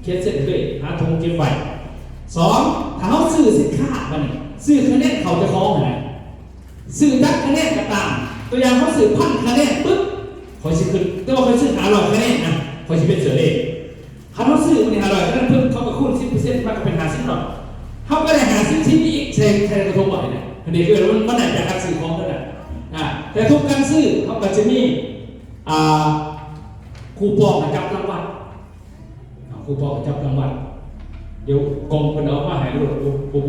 เขียนเสร็จเลยหาธงเก็บไว้2ถ้าเขาซื้อสินค้ามันซื้อคะแนนเขาจะคล้องนะซื้อดักคะแนนก็ตามตัวอย่างเขาซื้อ1,000 คะแนนปึ๊บคอยซื้อขึ้นแต่ว่าคอยซื้อ500 คะแนนนะคอยซื้อเป็นเสือเล่เขาซื้อมัน500 คะแนนเพิ่มเขาก็คูณ 10% มันก็เป็น50 หรอกเขาก็ได้50 ที่อีกใช้กระทงบ่อยนะอันนี้คือมันอาจจะการซื้อของนั่นแหละแต่ทุกการซื้อเขาก็จะมีคูปองจับรางวัลคูปองจับรางวัลเดี๋ยวกองคนเอามาให้ดูปุ๊บ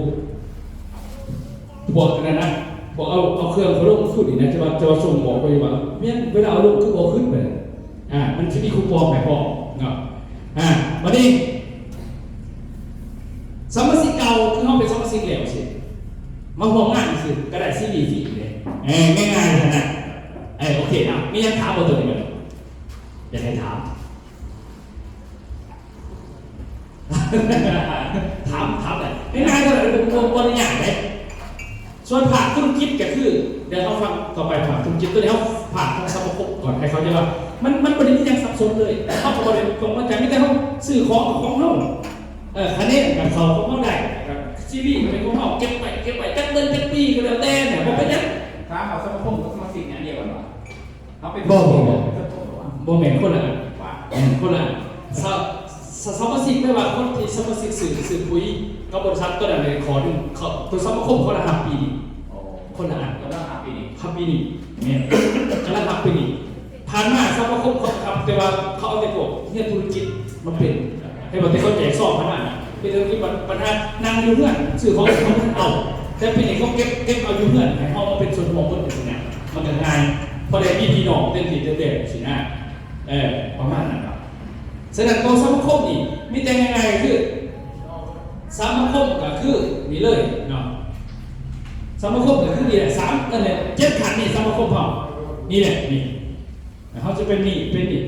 บอกกันนะบอกเอาเครื่องเขาลงขึ้นอีกนะจะส่งบอกไปว่าเนี่ยเวลาเอาลงคือบอกขึ้นไปมันจะมีคูปองไหนบอกเนาะวันนี้สมาชิกเก่าคือเขาเป็นสมาชิกเหลวสิมาห่วงงานสิกระดาษซีดีฟรีเลยง่ายๆขนาดโอเคนะมียังถามตัวนี้ไหมอยากให้ถามเลยง่ายๆก็เลยเป็นคนอย่างไรส่วนผ่านธุรกิจก็คือเดี๋ยวเขาฟังต่อไปผ่านธุรกิจตัวนี้เขาผ่านทางสมาคมก่อนให้เขาจะว่ามันประเด็นที่ยังสับสนเลยเขาประเด็นตรงมาจากไม่ได้เขาซื้อของเขาคะแนนกับเขาได้ซีรีส์เป็นของเขาเก็บไปจัดเดินจัดปีก็แล้วแต่เนี่ยเพราะเป็นยังถามเอาสมาคมกับสมาชิกเนี่ยเดียวกันหรอเขาเป็นบ่แม่นคนละคนละสมาชิกไม่ว่าคนที่สมาชิกสื่อคุยกับบริษัทตัวนั้นเลยขอดูเขาตัวสมาคมคนละ5 ปีคนละก็ต้อง5 ปีนี่5 ปีนี่เนี่ยกำลัง5 ปีนี่ผ่านมาสมาคมเขาทำแต่ว่าเขาเอาแต่พวกเนี่ยธุรกิจมาเป็นให้บอกแต่เขาแจกซองขนาดนั้นเป็นธุรกิจปัญหานั่งอยู่เพื่อนสื่อของเขาเอาแต่เป็นเขาเก็บเอาอยู่เพื่อนให้เขามาเป็นส่วนรวมคนอื่นเนี่ยมันก็ง่ายพอได้พี่น้องเต้นทีเด็ดสินะประมาณนั้นครับฉะนั้นตัวสมาคมนี่มีแต่ยังไงคือสมาคมก็คือนี่เลยเนาะสมาคมก็คือนี่แหละ3นั่นแหละ7 ขันนี่สมาคมเขานี่แหละนี่เขาจะเป็นนี่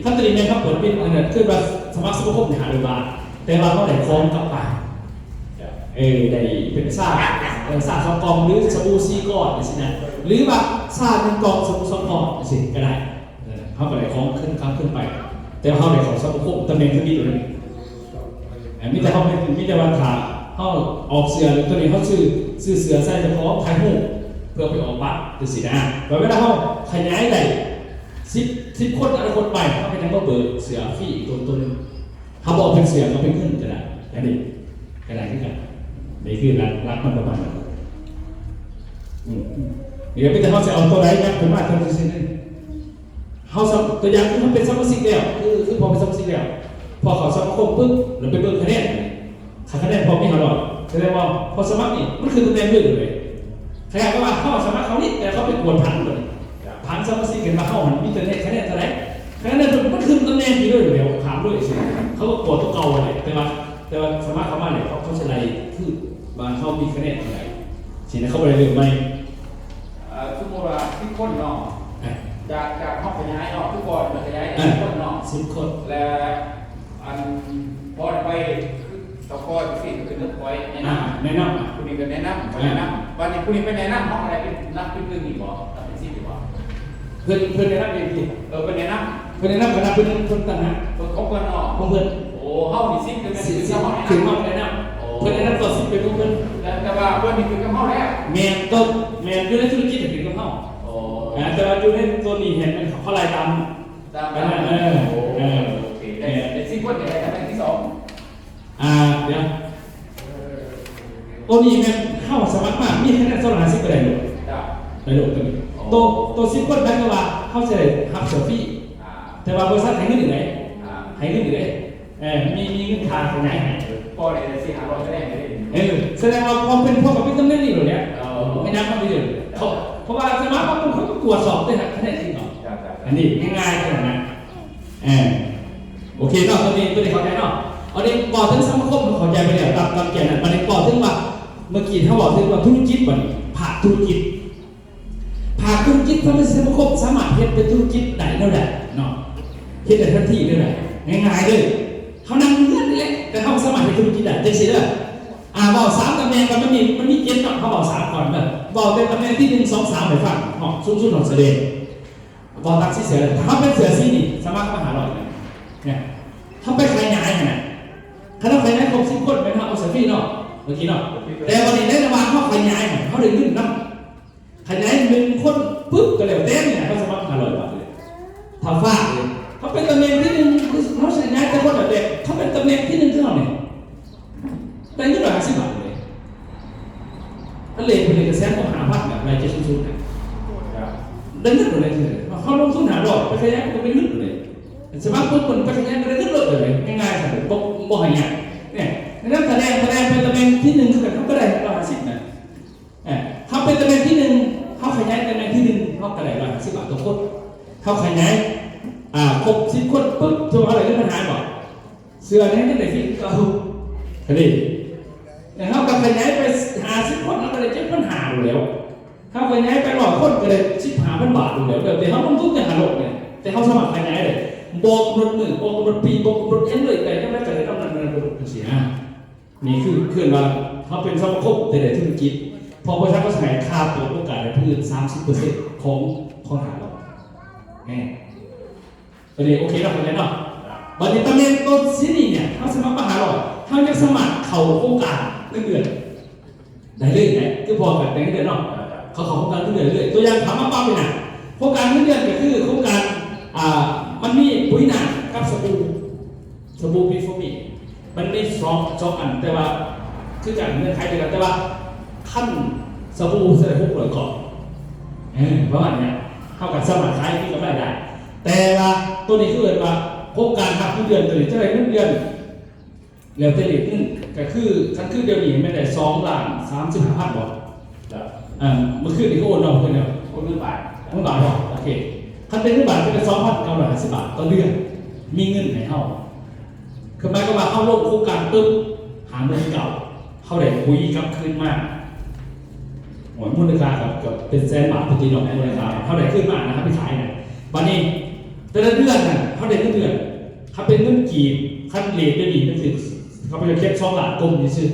ขั้นตอนนี้ครับผลเป็นอันนั้นคือว่าสมาคม500 บาทแต่ว่าเขาได้คล้องกลับไปได้เป็นซ่า2 กล่องหรือสบู่4 ก้อนสินะหรือว่าซ่า1 กล่องสบู่2 ก้อนสิก็ได้เขาก็ได้คล้องขึ้นไปแต่เขาได้ของสมาคมตำแหน่งที่ดีอยู่เลยมีแต่เขามีแต่วันขาเขาออกเสือหรือตัวนี้เขาซื้อเสือใส่เฉพาะถ่ายรูปเพื่อไปออกบัตรคือสินะแต่เวลาเขาขยายได้10 คนแต่ละคนไปเขาเป็นยังก็เบิกเสือฟรีตัวนึงเขาบอกเป็นเสือเขาเป็นเงินจะได้แค่นี้ก็ได้ที่กันนี่คือรักมันประมาณนั้นเดี๋ยวพี่จะเขาจะเอาตัวไหนนะผมว่าทำสิ่งนี้เขาตัวอย่างคือเขาเป็นสมาชิกแล้วคือพอเป็นสมาชิกแล้วพอเขาสมัครปุ๊บเราไปเบิ่งคะแนนคะแนนพอไม่เขาหรอกแสดงว่าพอสมัครนี่มันคือตัวแทนเลยใครก็ว่าเขาสมัครเขานี่แต่เขาเป็นกวนพันเลยพันสมาชิกเห็นมาเข้ามันมีตัวเลขคะแนนเท่าไหร่คะแนนมันคือตัวแทนที่ด้วยเดี๋ยวถามด้วยสิเขาก็กดตัวเก่าเลยแต่ว่าสมัครเขามาเนี่ยเขาใช้อะไรคือบางเขามีคะแนนเท่าไหร่สินะเขาไปเรื่อยไหมสมมติว่าที่คนเนาะจากห้องขยายออกทุกคนขยาย10 คนเนาะ10 คนและอันพอไป ตะกอนสิคือนึกไว้แนะน แนะนำ ำคุณนี่ก็แนะนำวันนี้คุณนี่ไปแนะนำห้องอะไรเป็นรับเป็นเรื่องอีกบ่รับเป็นสิ่งอีกบ่ เพื่อนแนะนำเองที่ ไปแนะน เพื่อนแนะนำคณะเพื่อนคนต่างหาก ำเขาก็นอก ของเพื่อน โอ้เฮานี่สิคือ สิ เจ้าห้อง ถึง แนะ ห้องแนะนำเพื่อนแนะนำต่อสิเป็นเพื่อน แต่ว่าเพื่อนนี่คือกับห้องแล้ว แมนต้นแมนอยู่ในธุรกิจถึงกับเขา โอ้ แต่ว่าอยู่ในตัวนี้เห็นมันเขาไล่ตาม ตาม ไปนั่นโอเคได้สิ่งคนได้แต่ที่สอง เดี๋ยวตัวนี้แมนเข้าสมัครมามีคะแนน250ก็ได้หรอก จ้า ได้หรอกตัวสิบคนแบงก์ว่าเข้าใจฮับเซอร์ฟี่แต่ว่าบริษัทให้เงินอยู่ไหนให้เงินอยู่ไหนมีเงินค่าขยายให้ พอได้สิหาเราจะได้ไม่ได้ แสดงว่าพอเป็นพวกกับเป็นตำแหน่งนี่หรอเนี่ยไม่นับมาไปเลยเพราะว่าสมัครเขาต้องตรวจสอบด้วยคะแนนจริงเหรออันนี้ง่ายๆแค่นั้นโอเคเนาะตัวนี้เข้าใจเนาะอันนี้บอกถึงสังคมเข้าใจไปแล้วตามแกนนั้นอันนี้บอกถึงว่าเมื่อกี้ถ้าบอกถึงว่าธุรกิจมันผ่าธุรกิจทำให้สังคมสามารถเฮ็ดเป็นธุรกิจได้เท่าไหร่เนาะเฮ็ดได้ทันทีเลยง่ายๆเลยเขานั่งเงื่อนนี่แหละแต่เขาสามารถเฮ็ดธุรกิจได้จังซี่เด้อบอก3ตำแหน่งก็มันมีเกณฑ์เนาะเขาบอก3ก่อนแบบบอกเป็นตำแหน่งที่1 2 3ไปฟังเนาะสูงๆของแสดงบอกตักสิเสือถ้าเป็นเสือซี่นี่สามารถมาหาเราได้เนี่ยถ้าไปขายงานน่ะถ้าเราขายงานครบ10คนไปเนาะเอาเสือฟี่เนาะเมื่อกี้เนาะแต่วันนี้ในระหว่างเขาขายงานเขาได้เงินนำขยาย1คนปุ๊บก็แล้วแต่เนี่ยเขาสามารถ500 บาทเลยทำฟ้าเลยเขาเป็นตำแหน่งที่1เขาขยายแต่คนแบบเด็กเขาเป็นตำแหน่งที่1เท่าเนี่ยได้เงิน150 บาทเลยอันเล็กเป็นกระแสของหาพักแบบรายจ่ายสูงๆเนี่ยได้เงินเลยทีเดียวเขาลงทุนหาดอกไปขยายก็เป็นเงินเลยสมัครปุ๊บคนไปขยายก็ได้เงินเลยง่ายๆค่ะบ่ให้ยากเนี่ยนั่นแสดงเป็นตำแหน่งที่1เขาก็ได้150นะเขาเป็นตำแหน่งที่1เขาขยายตำแหน่งที่1เขาก็ได้150 บาทต่อคนเขาขยายครบ10 คนปุ๊บจะอะไรเรื่องปัญหาบอกเสื้อนี้ก็ได้ฟิตก็คดีเขาก็ขยายไป50 คนแล้วก็ได้7 ปัญหาอยู่แล้วเขาขยายไป100 คนก็ได้15,000 บาทอยู่แล้วแต่เขาลงทุนแต่6เนี่ยแต่เขาสมัครขยายเลยบอกกำหนดมื้อบอกกำหนดปีบอกกำหนดเอ็นเลยแต่ก็ไม่เกิดต้องนั่นเสียนี่คือว่าเขาเป็นสมาคมแต่ธุรกิจพอบริษัทก็ขายค่าตัวโอกาสในพื้น 30% ของหาเราประเดี๋ยวโอเคแล้วคนนี้เนาะบัดนี้ตำแหน่งตัวซีนี่เนี่ยเขาสมัครมาหาเราเขาจะสมัครเข้าโครงการเดือนได้เลยไหนคือพอแบบในเดือนเนาะเขาเข้าโครงการเดือนเลยตัวอย่างถามมาปั๊บเลยนะโครงการเดือนก็คือโครงการมันมีปุ๋ยหนักกับสบู่บีฟอมีมันมี2 อันแต่ว่าคือการเงื่อนไขเดียวกันแต่ว่าขั้นสบู่ใส่600 ก่อนประมาณนี้เท่ากับสมัครขายที่กำไรได้แต่ว่าตัวนี้คือว่าโครงการหักเดือนตัวนี้จะได้เงินเดือนแล้วแต่เด็กนึงก็คือขั้นคือเดียวนี้ไม่ได้2,35,000 บาทเมื่อคืนนี้ก็โอนเอาเงินแล้วโอนเงินบาทหรอโอเคขั้นเป็นเงินบาทก็เป็น2,950 บาทต่อเดือนมีเงินให้เฮาคือหมายความว่าเข้าร่วมโครงการปึ๊บหาเงินเก่าเข้าได้คุยกับคืนมากมูลค่ากับเป็น100,000 บาทปกติดอกมูลค่าเข้าได้ขึ้นมากนะครับไปขายเนี่ยวันนี้แต่ละเดือนน่ะเข้าได้ทุกเดือนเขาเป็นเงินกีบขั้นเลทได้ดีนั่นคือเขาไปเก็บ2 ล้านกลมนี่ซื้อ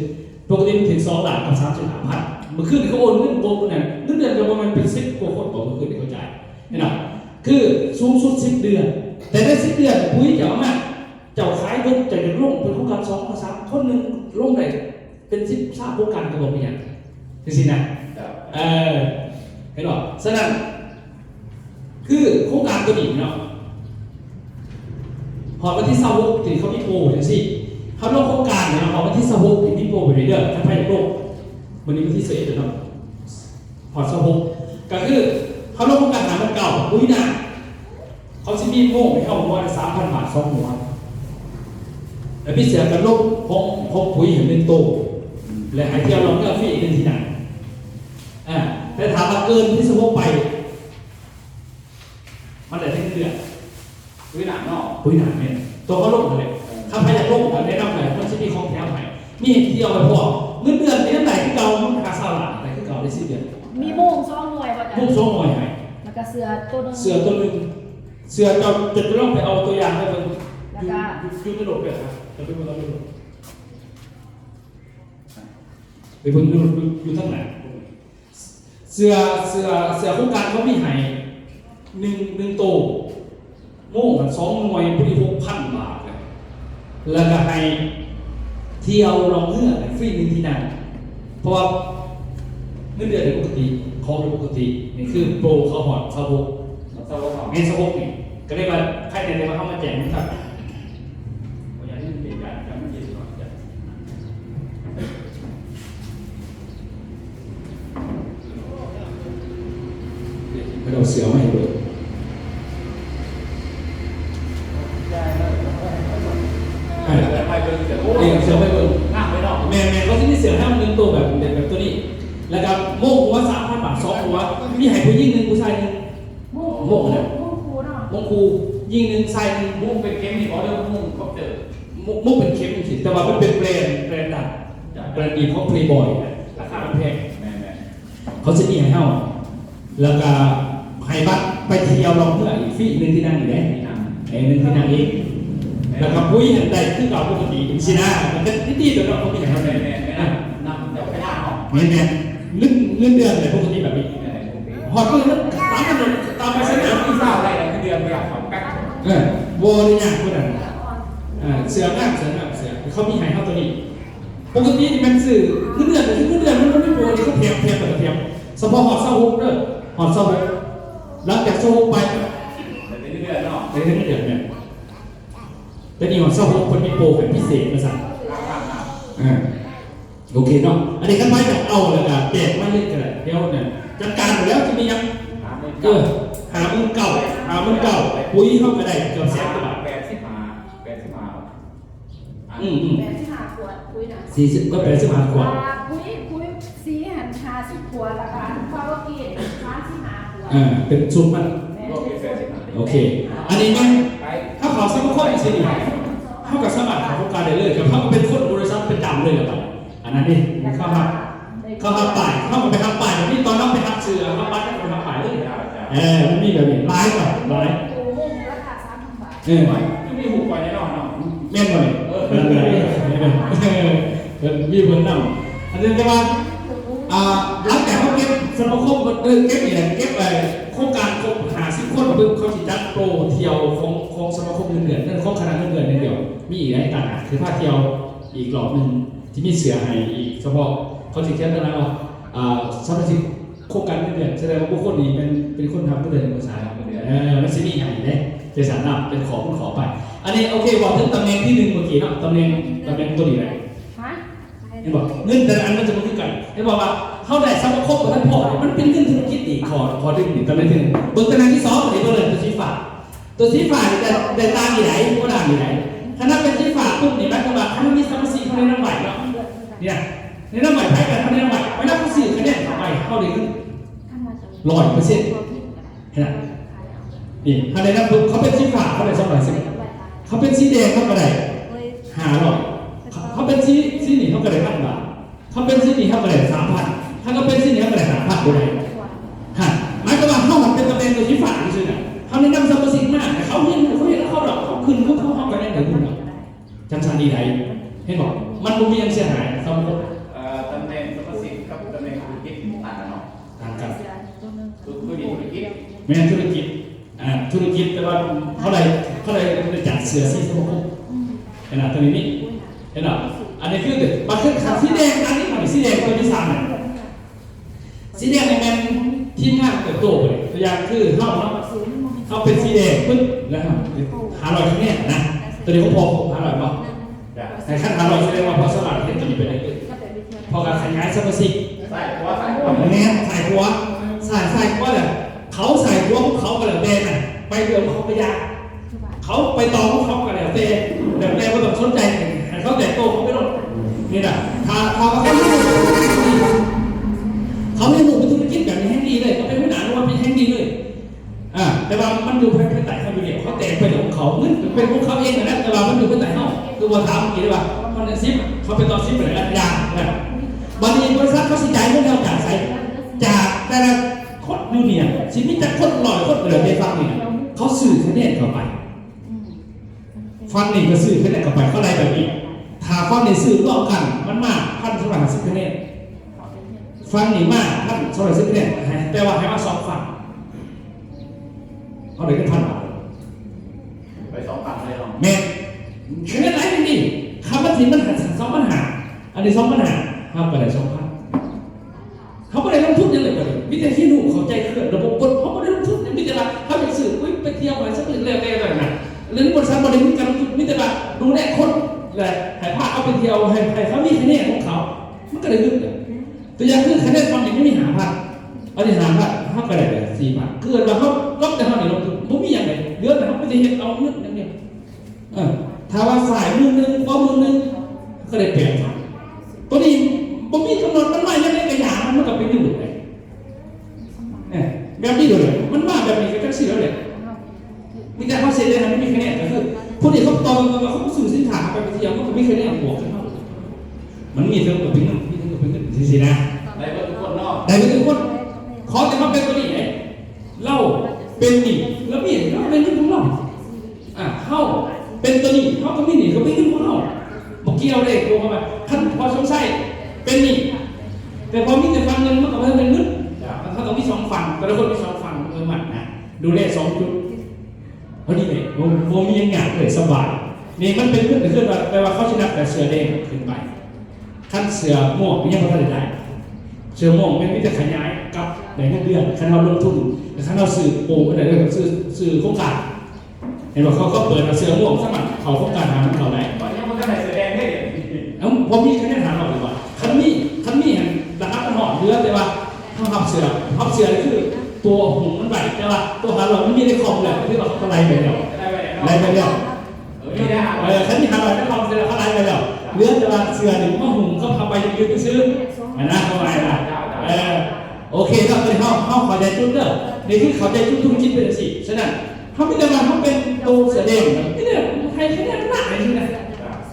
ปกติมันถึง2 ล้านกับ35,000เมื่อคืนเขาโอนเงินโกงเนี่ยเงินเดือนจะประมาณเป็น10 กว่าคนต่อเมื่อคืนที่เขาจ่ายนี่นะคือสูงสุด10 เดือนแต่ได้10 เดือนปุ๋ยเจ๋งมากเจ้าขายเงินจะลงเป็นโครงการ2 3คนหนึ่งลงได้เป็น10 โครงการกระบอกอย่างนี่สินะเห็นหรอฉะนั้นคือโครงการตัวนี้เนาะพอวันที่26ถึงเขามีโปรอย่างสิเขาลงโครงการเนี่ยพอวันที่26ถึงมีโปรไปเรื่อยๆถ้าใครอยากลงวันนี้วันที่11เนาะพอ26ก็คือเขาลงโครงการหามันเก่าปุ๋ยหนักเขาจะมีโม่ให้เข้าหัว3,000 บาท2 หัวแล้วพี่เสือกันลงพกปุ๋ยเห็นเป็นโตและหายเที่ยวเราก็ฟรีอีกทีหนักแต่ถามว่าเกินที่26ไปมันได้ทั้งเดือนปุ๋ยหนักเนาะปุ๋ยหนักเนี่ยตัวเขาลงเลยถ้าใครอยากลงแนะนำหน่อยมันจะมีของแถมใหม่มีเที่ยวไปพอเงินเดือนนี้ไหนที่เก่ามันราคา20 ล้านไหนที่เก่าได้10 เดือนมีโม่ง2 หน่วยป่ะจ๊ะโม่ง2 หน่วยไหมแล้วก็เสือตัวนึงเสือเราจะต้องไปเอาตัวอย่างไปเป็นยูกระโดดเลยครับจะเป็นคนเราไปดู ไปเบิ่งอยู่ทั้งไหนเสือโครงการเขามีให้หนึ่งโตโม่กัน2 หน่วยพอดี6,000 บาทเลยแล้วก็ให้เที่ยวลองเรือฟรี1 ที่นั่งเพราะว่าเงินเดือนปกติของปกตินี่คือโปรเขาหอดเขาบุกเงินสะบกนี่ก็ได้มาใครเดินมาเข้ามาแจกนะครับอย่างนี้เป็นการจำไม่เย็นหน่อยจ้ะไปเอาเสือมาให้ดูเสือไม่เบิ่งแม่เขาที่นี่เสือให้มัน1 ตัวแบบตัวนี้แล้วก็โม่หัว3,000 บาท2 หัวมีให้ผู้หญิง1ผู้ชาย1โม่เนี่ยโม่ครูยิง1ชาย1โม่เป็นเข้มนี่ขอเรียกว่าโม่ก็เจอโม่เป็นเข้มจริงแต่ว่ามันเป็นแบรนด์ดังแบรนด์ดีของเพลย์บอยราคาแพงเขาจะมีให้เฮาแล้วก็ให้บัตรไปเที่ยวลองเพื่ออีกฟรี1 ที่นั่งอีกได้1 ที่นั่งอีกแล้วก็ผู้หญิงใดคือเก่าปกติสินะมันก็นิดๆเดี๋ยวเราเขามีให้เฮาได้นำเดี๋ยวไปหาเนาะเงินเดือนเลยปกติแบบนี้หอดก็ตามไปเสนอที่ทราบอะไรเงินเดือนไม่อยากถอนแป๊กโบนี่ยากพูดอะไรเสือเขามีหายเข้าตัวนี้ปกติมันสื่อเงินเดือนมันไม่โบนี่เขาเพียงเฉพาะหอดเศร้าฮุกเด้อหอดเศร้าฮุกหลังจากเศร้าฮุกไปในเงินเดือนเนาะในเงินเดือนเนี่ยแต่นี่หอดเศร้าฮุกคนมีโปรเป็นพิเศษมาสั่งโอเคเนาะอันนี้ขั้นไปแบบเอาเลยนะแจกไม่เล่นกันเลยเดี๋ยวเนี่ยจัดการหมดแล้วจะมียังหามือเก่าปุ๋ยเข้าไปได้เกือบ100,000 บาท85 ขวดปุ๋ยนะ40ก็85 ขวดปุ๋ยสีหัน50 ขวดละกันเพราะว่ากิน35 ขวดเป็นชุดมันโอเคอันนี้เนี่ยถ้าขอสมัครอีกสิเท่ากับสมัครของโครงการได้เลยกับเขาเป็นคนบริษัทเป็นจำเลยครับอันนั้นนี่เข้ามาป่ายเข้ามาไปทำป่ายแบบนี้ตอนนั้นไปทำเสือเข้าบ้านก็ไปทำป่ายเลยมันมีแบบนี้ร้ายก่อนร้ายราคา3,000 บาทไม่มีหูปล่อยแน่นอนเนาะแม่นหน่อยมีคนนำอันนี้จะมาหลังจากเขาเก็บสมาคมเก็บอย่างเก็บไปโครงการครบ50 คนปึ๊บเขาจัดโปรเที่ยวของสมาคมเงินเดือนนั่นของคณะเงินเดือนเดียวมีอีกหลายต่างคือผ้าเที่ยวอีกรอบนึงที่มีเสือให้อีกเฉพาะเขาจะเขียนอะไรว่าสมาชิกโครงการเงินเดือนแสดงว่าผู้คนนี้เป็นคนทำเงินเดือนภาษามันจะมีอย่างนี้เจสันนำเป็นขอไปอันนี้โอเคบอกถึงตำแหน่งที่1เมื่อกี้เนาะตำแหน่งตัวนี้เลยเห็นบอกเงินแต่ละอันมันจะมาคือกันเห็นบอกว่าเขาได้สมาคมกับท่านพ่อมันเป็นเงินธุรกิจอีกขอดึงนี่ตำแหน่งที่1เบอร์ตำแหน่งที่2นี่ตัวสีฟ้าได้ตามที่ไหนก็ตามที่ไหนถ้านับเป็นสีฟ้าปุ๊บนี่แปลว่าเขามีสมาชิกเขาในน้ำไหลเนาะเนี่ยในน้ำไหลไพ่กันเขาในน้ำไหลไม่นับ4 คะแนนเข้าไปเข้าเลยขึ้น100%เห็นไหมนี่ถ้าในน้ำปุ๊บเขาเป็นสีฟ้าเขาได้210เขาเป็นสีแดงเขาก็ได้500เขาเป็นสีนี่เขาก็ได้1,000 บาทเขาเป็นสีนี่เขาก็ได้3,000ถ้าเขาเป็นสีนี่เขาก็ได้5,000ด้วยหมายความว่าเขาเป็นตำแหน่งตัวสีฟ้าใช่ไหมเขาในน้ำสมาชิกมากแต่เขาเห็นเขาหรอกเขาขึ้นเขาไปได้แต่คุณจำสันดีไหนให้บอกมันบ่มีอันเสียหายสมมติตำแหน่งสมาชิกกับตำแหน่งธุรกิจต่างกันเนาะต่างกันธุรกิจไม่ใช่ธุรกิจแต่ว่าเขาเลยจัดเสือสีสมาคมเห็นไหมตัวนี้เห็นไหมอันนี้คือบัตรเครดิตสีแดงอันนี้มันสีแดงตัวที่3เนี่ยสีแดงในแมนทีมงานเติบโตเลยตัวอย่างคือเขาเป็นสีแดงปึ๊บนะครับ500 คะแนนนะตัวนี้เขาพอ500 ป่ะแต่ขั้น500แสดงว่าพอสมัครเล่นตัวนี้ไปได้เลยพอการขยายสมาชิกใส่หัวใส่หัวเลยเขาใส่หัวเขาก็เลยแบนอ่ะไปเดิมเขาไปยาเขาไปต่อเขาก็เลยแต่แบนว่าต้องสนใจเขาแต่โตเขาไม่รู้นี่แหละถ้าเขาไม่หนุนเป็นธุรกิจแบบนี้แห่งดีเลยเขาเป็นผู้หนาว่าเป็นแห่งดีเลยแต่ว่ามันอยู่ภายใต้เขาอยู่เดียวเขาแต่งไปของเขาเงินเป็นของเขาเองนะแต่ว่ามันอยู่ภายใต้เขาคือว่าถามกี่ได้ป่ะเขาเป็นซิปเขาเป็นตอนซิปอะไรอย่างนะบางทีบริษัทเขาสิจ่ายเงินเราจ่ายใส่จากแต่ละคนยูเนียสิมีแต่คนลอยคนเหลือในฟังนี่เขาสื่อคะแนนเข้าไปฟังนี่ก็สื่อคะแนนเข้าไปเขาอะไรแบบนี้ถ้าฟังนี่สื่อร่วมกันมันมาก1,250 คะแนน ฟังนี่มากท่านสมัยซึ่งเนี่ยแต่ว่าให้มาสองฝั่งเอาเลยขึ้นพันบาท ไป2 ฝั่งเลยเนาะ แม่คะแนนไหนเป็นดีคำว่าทีมันหาสองปัญหาอันนี้สองปัญหาห้ามไปไหน2,000เขาไม่ได้ลงทุนยังไงกันวิธีที่หนูเข้าใจเคลื่อนระบบกฎเขาไม่ได้ลงทุนอย่างมิตรละเขาไปสื่อไปเที่ยวอะไรสักเรื่องแล้วๆนะเรื่องบริษัทบริษัทการลงทุนมิตรละดูแลคนเลยให้พาเอาไปเที่ยวให้เขามีคะแนนของเขามันก็เลยขึ้นเลยตัวอย่างคือคะแนนความอย่างไม่มี5,000อันนี้5,000เขาก็ได้เลย4,000เกิดมาเขาก็จะเขาในลงทุนไม่มีอย่างไรเรื่องแต่เขาไม่ได้เห็นเอาเงินอย่างเดียวถ้าว่าสายมือนึงก็มือนึงก็ได้8,000ตัวนี้ผมมีกำหนดมันมาอย่างไรกระยามันก็เป็นอยู่เลยแบบนี้เลยมันมาแบบนี้ก็จะเสียเลยมีการเขาเซ็นเลยนะไม่มีคะแนนก็คือผู้ที่เขาตองกันเขาสื่อสินค้าไปเที่ยวมันก็ไม่เคยได้บวกกันเท่ามันมีเท่ากับเป็นเงินมีเท่ากับเป็นเงินสินะ ได้เบิดทุกคนเนาะ แต่เป็นคนขอแต่เขาเป็นตัวนี้ไงเล่าเป็นนี่แล้วมีเราเป็นเงินของเราเข้าเป็นตัวนี้เขาก็มีนี่เขาเป็นเงินของเราบอกเกี่ยวเลยโกงเข้าไปท่านพอสงสัยเป็นนี่แต่พอมีแต่ฟังเงินมันก็ไม่เป็นเงินเขาต้องมี2 ฝั่งแต่ละคนมี2 ฝั่งหมัดนะดูแล2 จุดเพราะนี่เนี่ยโมมีอย่างเงี้ยเลยสบายนี่มันเป็นขึ้นมาแปลว่าเขาชนะแต่เสือแดงขึ้นไปขั้นเสือม่วงยังไม่ได้เสือม่วงไม่ได้ขยายกับในเงินเดือนขั้นเราลงทุนแต่ขั้นเราสื่อโป่งก็ได้ด้วยสื่อโครงการเห็นว่าเขาก็เปิดเสือม่วงสมัครเขาโครงการหาเขาไหน ตอนนี้มันก็ได้แสดงได้เลย พอมีคะแนนหาเราดีกว่าขั้นนี้ระดับมันหอดเรือแต่ว่าเขาทับเสือคือตัวหุ่นมันไหวแต่ว่าตัวหาเราไม่ได้คอมเลยที่เราเขาไล่ไปแล้วไล่ไปแล้วขั้นนี้หาเราไม่คอมเสือเขาไล่ไปแล้วเรือแต่ว่าเสือหนึ่งว่าหุ่นเขาพาไปยืนไปซื้อนะเขาไล่ละโอเคครับเป็นเขาขอใจจุดเด้อนี่คือเขาใจจุดทุกชิ้นเป็นสิฉะนั้นเขาไม่ได้มาเขาเป็นตัวเสือแดงนี่เนี่ยใครคะแนนหนักเลยที่นะ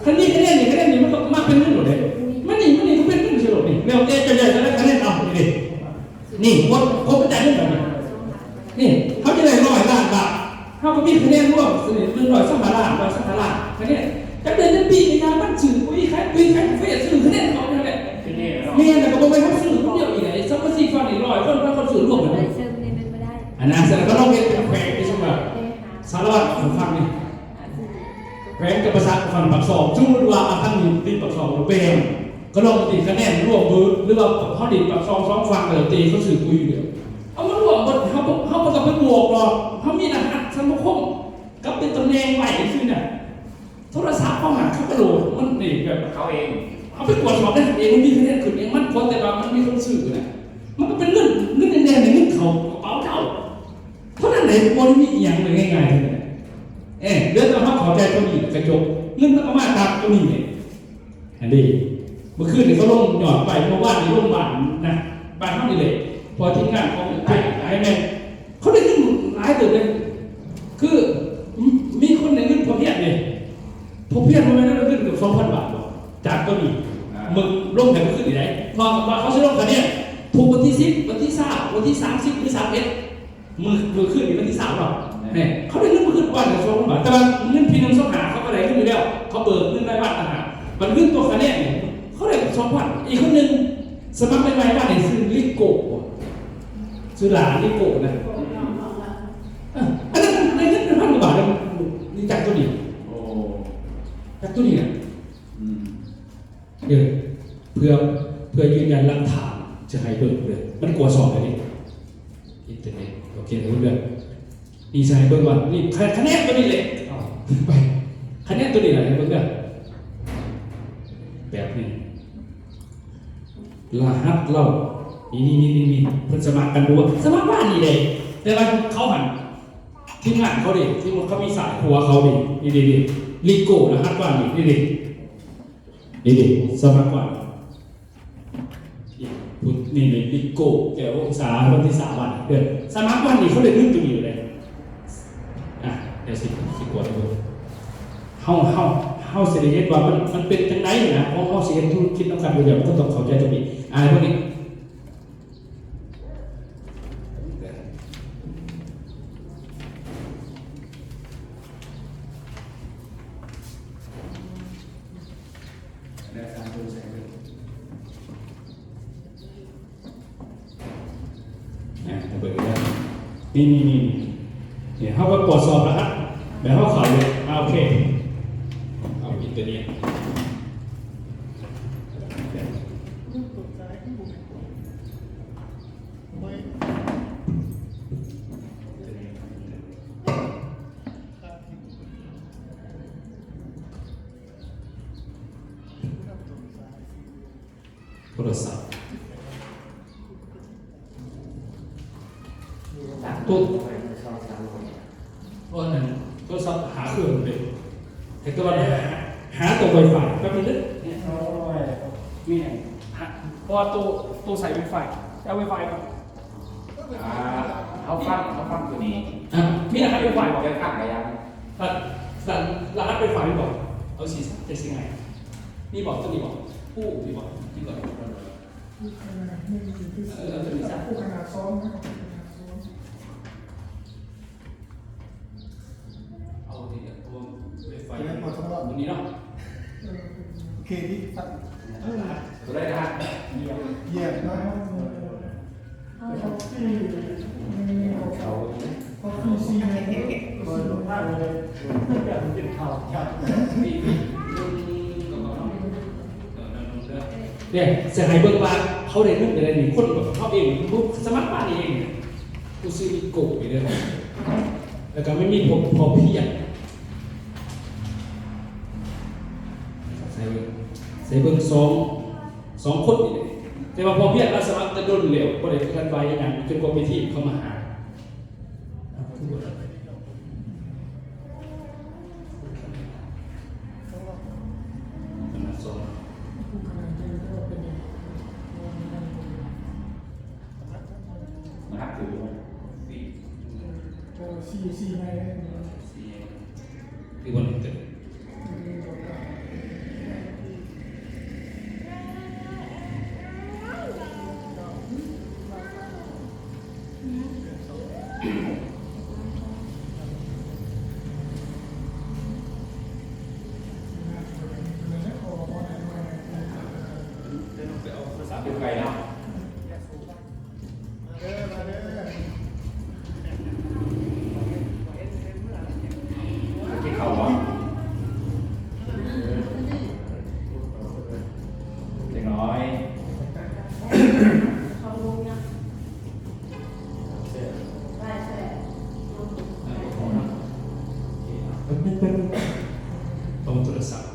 คะแนนนี่มันก็มาเป็นเรื่องหมดเลยมันนี่ก็เป็นเรื่องเฉลี่ยนี่แมวเต้จะใหญ่จะได้คะแนนเอานี่คนไปจ่ายเรื่องแบบนี้นี่เขาจะได้100 ล้านบาทเขาก็มีคะแนนร่วม100 ล้านคะแนนจะเดินจะปีในงานบ้านสื่อคุยใครเฟซสื่อคะแนนเขาเนี่ยแหละเนี่ยแต่ก็ไม่ให้สื่อคนเดียวอีกไหนซัมเมอร์ซีฟันอีก100 คนสื่อร่วมกันอันนั้นแสดงก็ต้องเป็นแขวงที่สมบัติสารวัตรฟังนี่แขวงกับประสาทฟังปักสองชั่วโมงว่าทั้งนี้ตีปักสองเป็นก็ลองตีคะแนนร่วมมือหรือว่าเขาดิบปักสองฟังเลยตีเขาสื่อคุยอยู่เดียวเอามารวมกันเขาต้องไปบวกหรอกเขามีรหัสสมาคมกับเป็นตำแหน่งไหวคือเนี่ยโทรศัพท์เข้าหาเขากระโดดมันนี่แบบ เขาเอง เขาไปตรวจสอบได้เองมันมีคะแนนขึ้นเองมันคนแต่ว่ามันมีคนสื่อเนี่ยมันก็เป็นเงินแดงในเงินเขาเป๋าเจ้าเพราะนั่นไหนบนมีอย่างเลยง่ายๆเลยเรื่องเราเข้าใจตัวนี้กระจกเงินมันก็มาตามตัวนี้เนี่ยอันนี้เมื่อคืนเนี่ยเขาลงหยอดไปเพราะว่าในโรงพยาบาลนะบ้านเขานี่เลยพอทีมงานเขาไปให้แม่เขาได้เงินหลายตัวเลยคือมีคนในเงินพอเพียงเลยพอเพียงมันไม่ได้เงินเกือบ2,000 บาทจากตัวนี้มึงลงแผ่นขึ้นอีกไหนพอเขาใช้ลงคะแนนถูกวันที่10วันที่20วันที่30หรือ31มือขึ้นอีกวันที่3หรอกเนี่ยเขาได้เงินมาขึ้นวันละ2,000 บาทแต่ว่าเงินพี่น้องสองหาเขาก็ได้ขึ้นอยู่แล้วเขาเบิกเงินรายวันต่างหากมันขึ้นตัวคะแนนเนี่ยเขาได้2,000อีกคนนึงสมัครเป็นรายวันเนี่ยซื้อลิโก้ซื้อหลานลิโก้นะอันนั้นได้เงินเป็น1,000 กว่าบาทนี่จากตัวนี้จากตัวนี้นะเพื่อยืนยันหลักฐานจะให้เบิกเลยมันกลัวสอบเลยนี่อินเทอร์เน็ตโอเคเพื่อนดีใจเบิกว่านี่คะแนนตัวนี้เลยไปคะแนนตัวนี้อะไรเพื่อนแบบนี้รหัสเรานี่เพื่อนสมัครกันดูสมัครบ้านนี่เลยแต่ว่าเขาหันทีมงานเขาดิที่เขามีสายหัวเขาดินี่ลิโก้รหัสบ้านนี่สมัครบ้านนี่เลยลิโก้แก้วองศาวันที่3 วันเดือนสมัครบ้านนี่เขาเลยนึกตัวอยู่เลยเดี๋ยวสิกดดูเฮาเสียเห็นว่ามันเป็นจังไดนะเพราะเฮาเสียธุรกิจต้องการอยู่เดี๋ยวมันก็ต้องเข้าใจตรงนี้พวกนี้ เปิดได้นี่เนี่ยเขาก็ตรวจสอบแล้วครับแบบเขาขายเลยโอเคเอาอินเตอร์เน็ตโทรศัพท์ตัวนั้นโทรศัพท์หาเครื่องเลยแต่ก็ว่าหาตัวไวไฟแป๊บนึงเนี่ยมีไงเพราะว่าตัวใส่ไวไฟเอาไวไฟมา เขาฟังตัวนี้ มีรหัสไวไฟ บอกจะข้ามไปยัง สั่งรหัสไวไฟไม่บอกเอาสิจะสิไงนี่บอกตัวนี้บอกผู้นี่บอกที่ก่อนจะมีสัก ผู้ขนาดซ้อมนะ เอาที่ตัวไวไฟ จะได้มาทดลอง วันนี้เนาะ โอเคที่ตัด ตัวได้นะ เยี่ยมนะ เขา ซีใน เนี่ยเสียหายเบิ่งว่าเขาได้รูปอะไรนี่คนแบบเขาเองรูปสมัครบ้านเองกูซื้อมีโกไปเลยแล้วก็ไม่มีพอเพียงใส่เบิ่งสองคนนี่แต่ว่าพอเพียงเราสมัครจะโดนเหลวก็เลยกันไว้อย่างจนกว่าไปที่เข้ามาหานับถือ ซีใน ที่วันเกิดสามเป็นไกลเนาะที่เขาวะเด็กน้อย เขาลงยังได้ใช่ เป็นต้องโทรศัพท์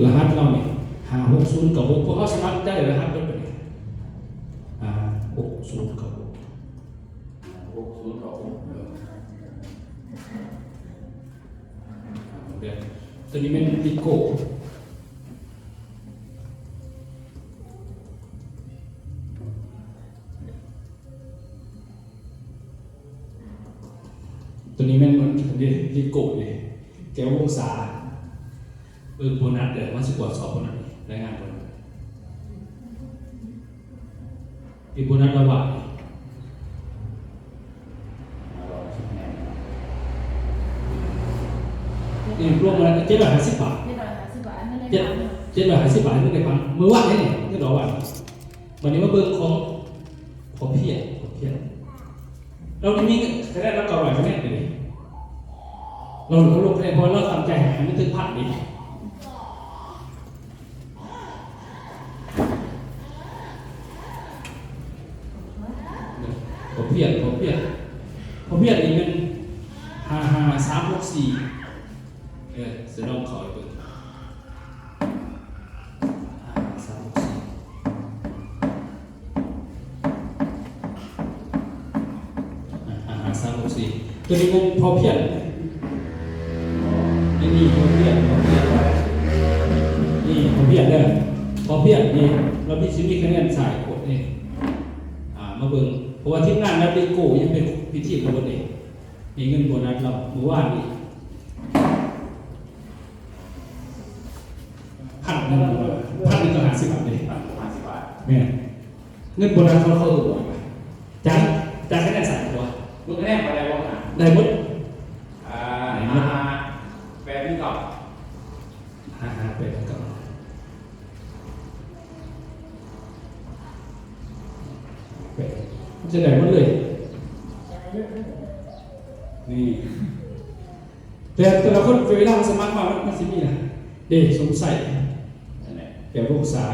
รหัสเราเนี่ย560กับ6พวกเขาสมัครได้รหัสเป็นแบบ560กับ6 60เขา เดือนตัวนี้เป็นบิโก้ตัวนี้มันบิโก้เลยแก้ววงศาโบนัสเดี๋ยวมันจะกวดสอบโบนัสรายงานโบนัสอีโบนัสระหว่างนี่รวมแล้ว750 บาท ไม่ได้50 บาทไม่ได้ 750 บาทเมื่อไหร่พังเมื่อวานนี่เมื่อวันวันนี้มาเบิ่งของเพียรเราได้มีคะแนนเราเก่าหน่อยคะแนนเลยเราลงคะแนนเพราะเราทำใจให้มันถึงผ่านนี่ผมเพียรนี่มัน55364เสือดองขออีกเบิ่ง364ตัวนี้มันพอเพียรนี่พอเพียรนี่พอเพียรเด้อพอเพียรนี่เรามีชีวิตคะแนนสายกดนี่มาเบิ่งเพราะว่าทีมงานนับดิโก้ยังเป็นพิธีกรเองมีเงินโบนัสเราเมื่อวานนี้1,000ก็50 บาทเลย 50 บาท แม่เงินโบนัสเขาบ่อย ได้หมด แปดที่กับ ไปกับไปจะได้หมดเลยนี่แต่ละคนเวลาสมัครมามันสิมีนะเด็กสงสัยแก่ผู้ศึกษา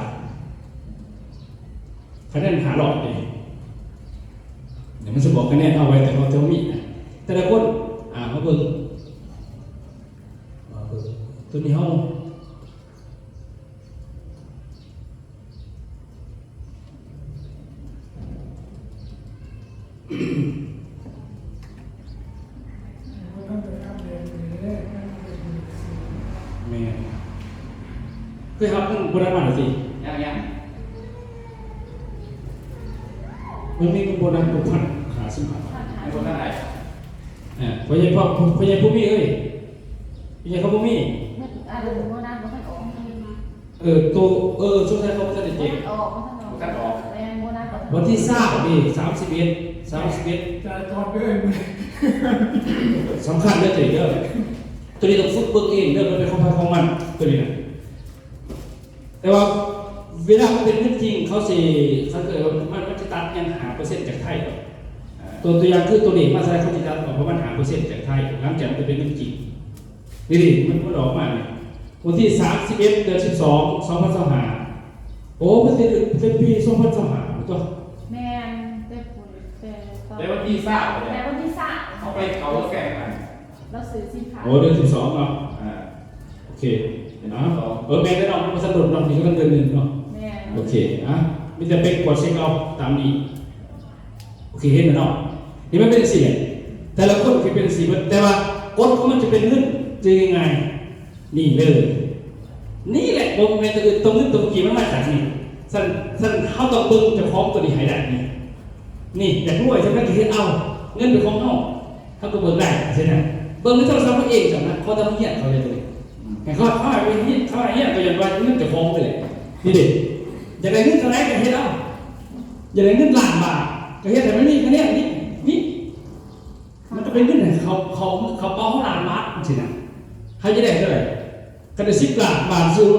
คะแนนหาหลอดเลยเดี๋ยวมันจะบอกคะแนนเอาไว้แต่เราจะมีนะแต่ละคนเขาเบิ่งตัวนี้ห้องแม่เคยครับเพิ่งโบราณมาหรือสิ ยัง มันมีโบราณ6,000ขาสิบาท ไม่คนเท่าไหร่ พยายพ่อพยายผู้มีเอ้ยพยายเขาผู้มี เมื่ออะไรโบราณมันออก ตัวช่วงท้ายเขาจะเด็ก ออกมันออกแรงโบราณ วันที่3นี่31จะตอนเกิน สำคัญเด้อเด้อตัวนี้ต้องฝึกเบิ่งเองเด้อมันเป็นของมันตัวนี้นะแต่ว่าเวลามันเป็นเรื่องจริงเขาสิเขาเกิดมันจะตัดยังหา%จากไทยตัวอย่างคือตัวนี้มาแสดงเขาจะตัดออกประมาณ5%จากไทยหลังจากมันเป็นเรื่องจริงนี่มันออกมาเนี่ยวันที่31 เดือน 12 2025โอ้เป็นปี2025ตัว แม่แต่ วันที่ทราบ แต่วันที่สาม เขาไปเขาแข่งกัน เราซื้อสินค้า โอ้เดือน12เนาะโอเคนะแม่ได้เนาะมันสะดุดเนาะนี่ก็เดือน1เนาะ แม่ โอเคมีแต่เป็นกดเช็คเอาตามนี้โอเคเห็นไหมเนาะนี่มันเป็นสีแต่ละคนคือเป็นสีแต่ว่ากดของมันจะเป็นเรื่องจะยังไงนี่เลยนี่แหละโมเมนต์ตรงนี้ตรงกี่มันมาจากนี่สั้นเขาต้องเบิ้งจะคล้องตัวนี้หายได้นี่อยากรู้ว่าจะไม่เห็นเอาเงินเป็นของเขาเขาก็เบิ้งได้ใช่ไหมเบิ้งไม่ต้องทำเองจังนะเขาต้องเหี้ยเขาเลยตัวนี้แต่เขาไปเหี้ยเขาเหี้ยก็อย่างว่าเงินจะคล้องไปเลยนี่เด็กอยากได้เงินเท่าไหร่ก็เห็นเอาอยากได้เงินล้านบาทก็เห็นแต่ไม่มีคะแนนนี่มันจะเป็นเงินเขาเป้าเขาล้านบาทใช่ไหมเขาจะได้เท่าไหร่คะแนน10 ล้านบาทซื้อ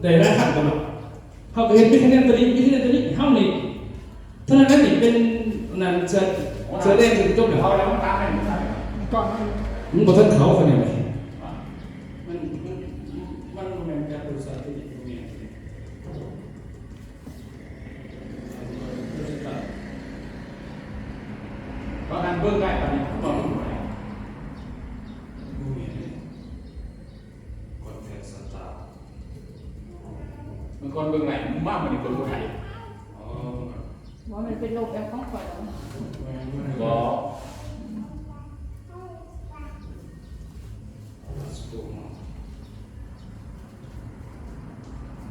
ได้ราคากันหรอกเขาก็เห็นมีคะแนนตัวนี้มีคะแนนตัวนี้เท่านี้เท่านั้นนี่เป็นนั่นเสือแดงถึงจบแล้ว เขาแล้วมันตามไม่ได้ ก่อน มันบอกท่านเขาคนนี้ไหมมันเป็นการบริษัทที่มีเพราะนั้นเบื้องได้ตอนนี้ต้องดูไหน มันคนเบื้องไหนมากกว่าคนเบื้องไหน ว่ามันเป็นโรคแอลกอฮอล์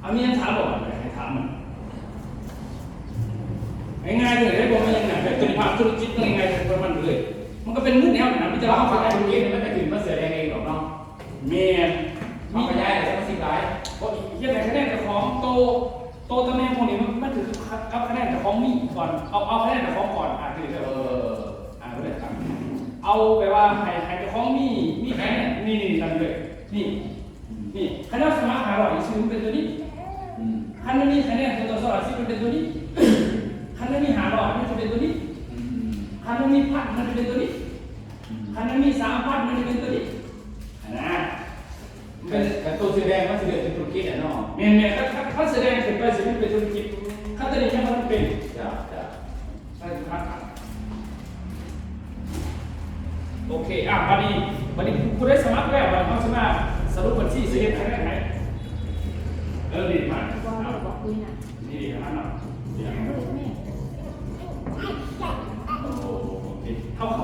ก็ มีคำถามบอกอะไรให้ถามมันง่ายๆเลยได้บอกมันยังไงแบบเป็นภาพธุรกิจง่ายๆเป็นมันเลยมันก็เป็นเรื่องแนวนะพี่จะ เรา เล่า ฟัง ให้ ธุรกิจมันไม่ถึงมาเสียแรงเองหรอกเนาะ เมีย มีขยายอะไรสักสิบหลาย ก็ยังไงคะแนนจากของโตตำแหน่งพวกนี้มันถือกับคะแนนจากของมีก่อนเอาคะแนนจากของก่อนคือก็ได้ครับเอาไปว่าให้จากของมีคะแนนนี่นั่นเลยนี่คะแนนสมัครหาหล่ออีกชื่อเป็นตัวนี้คันนั้นมีคะแนนตัวสอบที่เป็นตัวนี้คันนั้นมีหาหล่อมันจะเป็นตัวนี้คันนั้นมีพัดมันจะเป็นตัวนี้คันนั้นมี3 พัดมันจะเป็นตัวนี้นะเป็นตัวสีแดงมันจะเป็นธุรกิจอ่ะเนาะ เนี่ยถ้าแสดงขึ้นไปสิมันเป็นธุรกิจถ้าตอนนี้ยังมันเป็น จ้ะ ใช่ครับโอเควันนี้คุณได้สมัครแล้วเราสามารถสรุปบัญชีเสียคะแนนไหนดีมาก ว่าบอกคุยนะ นี่ดีมากเนาะเข้าเขา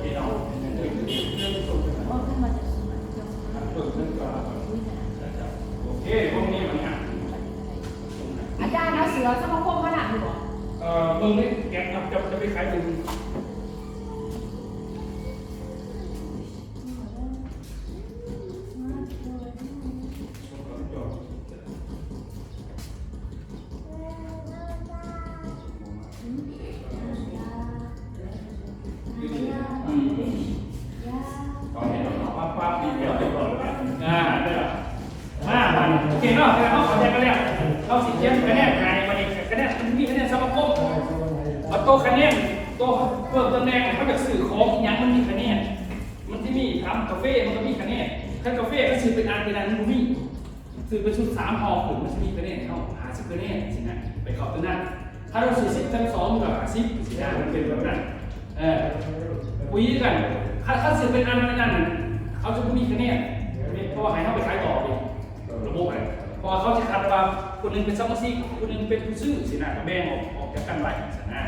พี่น้อง ว่าขึ้นมาจากสมัยจบคุยนะ โอเคพวกนี้มันเนี่ย อาจารย์เอาเสือสมคมมาหนักหรือเปล่า เมืองนี้แกจะไปขายเป็น อืม คะแนนหายมาเนี่ยคะแนนมันมีคะแนนสมาคมเอาโตคะแนนโตเพิ่มตำแหน่งเขาจะสื่อของอีกอย่างมันมีคะแนนมันที่มีทำกาแฟมันก็มีคะแนนถ้ากาแฟก็สื่อเป็นอันเป็นอันมันมีสื่อเป็นชุด3ห่อถึงมันจะมีคะแนนเข้า50คะแนนสินะไปเข้าตัวนั้นถ้าเราสื่อ10 ทั้ง2กับ10สินะมันเป็นแบบนั้นคุยกันถ้าสื่อเป็นอันเป็นอันเขาจะมีคะแนนเพราะว่าให้เขาไปขายต่อเองระบบอะไรพอเขาจะคัดว่าคนหนึ่งเป็นสมาชิกคนหนึ่งเป็นผู้ซื้อสินะก็แบ่งออกจากกันไว้สินะ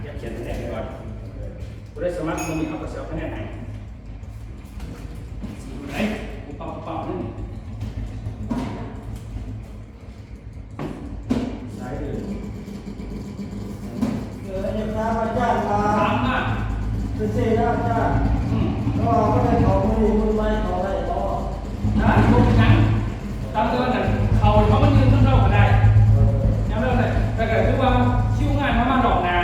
อยากเขียนคะแนนก่อนผู้ได้สมัครมันมีเขาก็เสียคะแนนไหนสีไหนเป่านั่นใช่เลย ยังพามาจ้างมา ถามมา เป็นเสียหน้าจ้างก็ไม่ได้ของมือไม้ของอะไรก็ นะพวกนั้นตามเดือนนั้นเขามายืนข้างนอกก็ได้ยังไม่ได้แต่เกิดคือว่าคิวงานเขามาดอกนา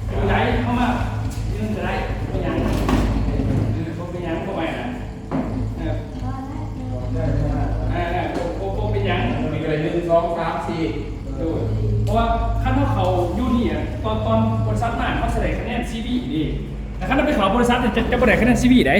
อยู่ไหนเขามายืนจะได้ไม่ยังเขาเป็นยังเขาไปนะโคเป็นยัง มีเลย1 2 3 4 ดูเพราะว่าขั้นว่าเขาอยู่นี่ตอนบริษัทหน้าเขาแสดงคะแนนซีบีดีแต่ขั้นถ้าไปเขาบริษัทจะบริษัทคะแนนซีบีได้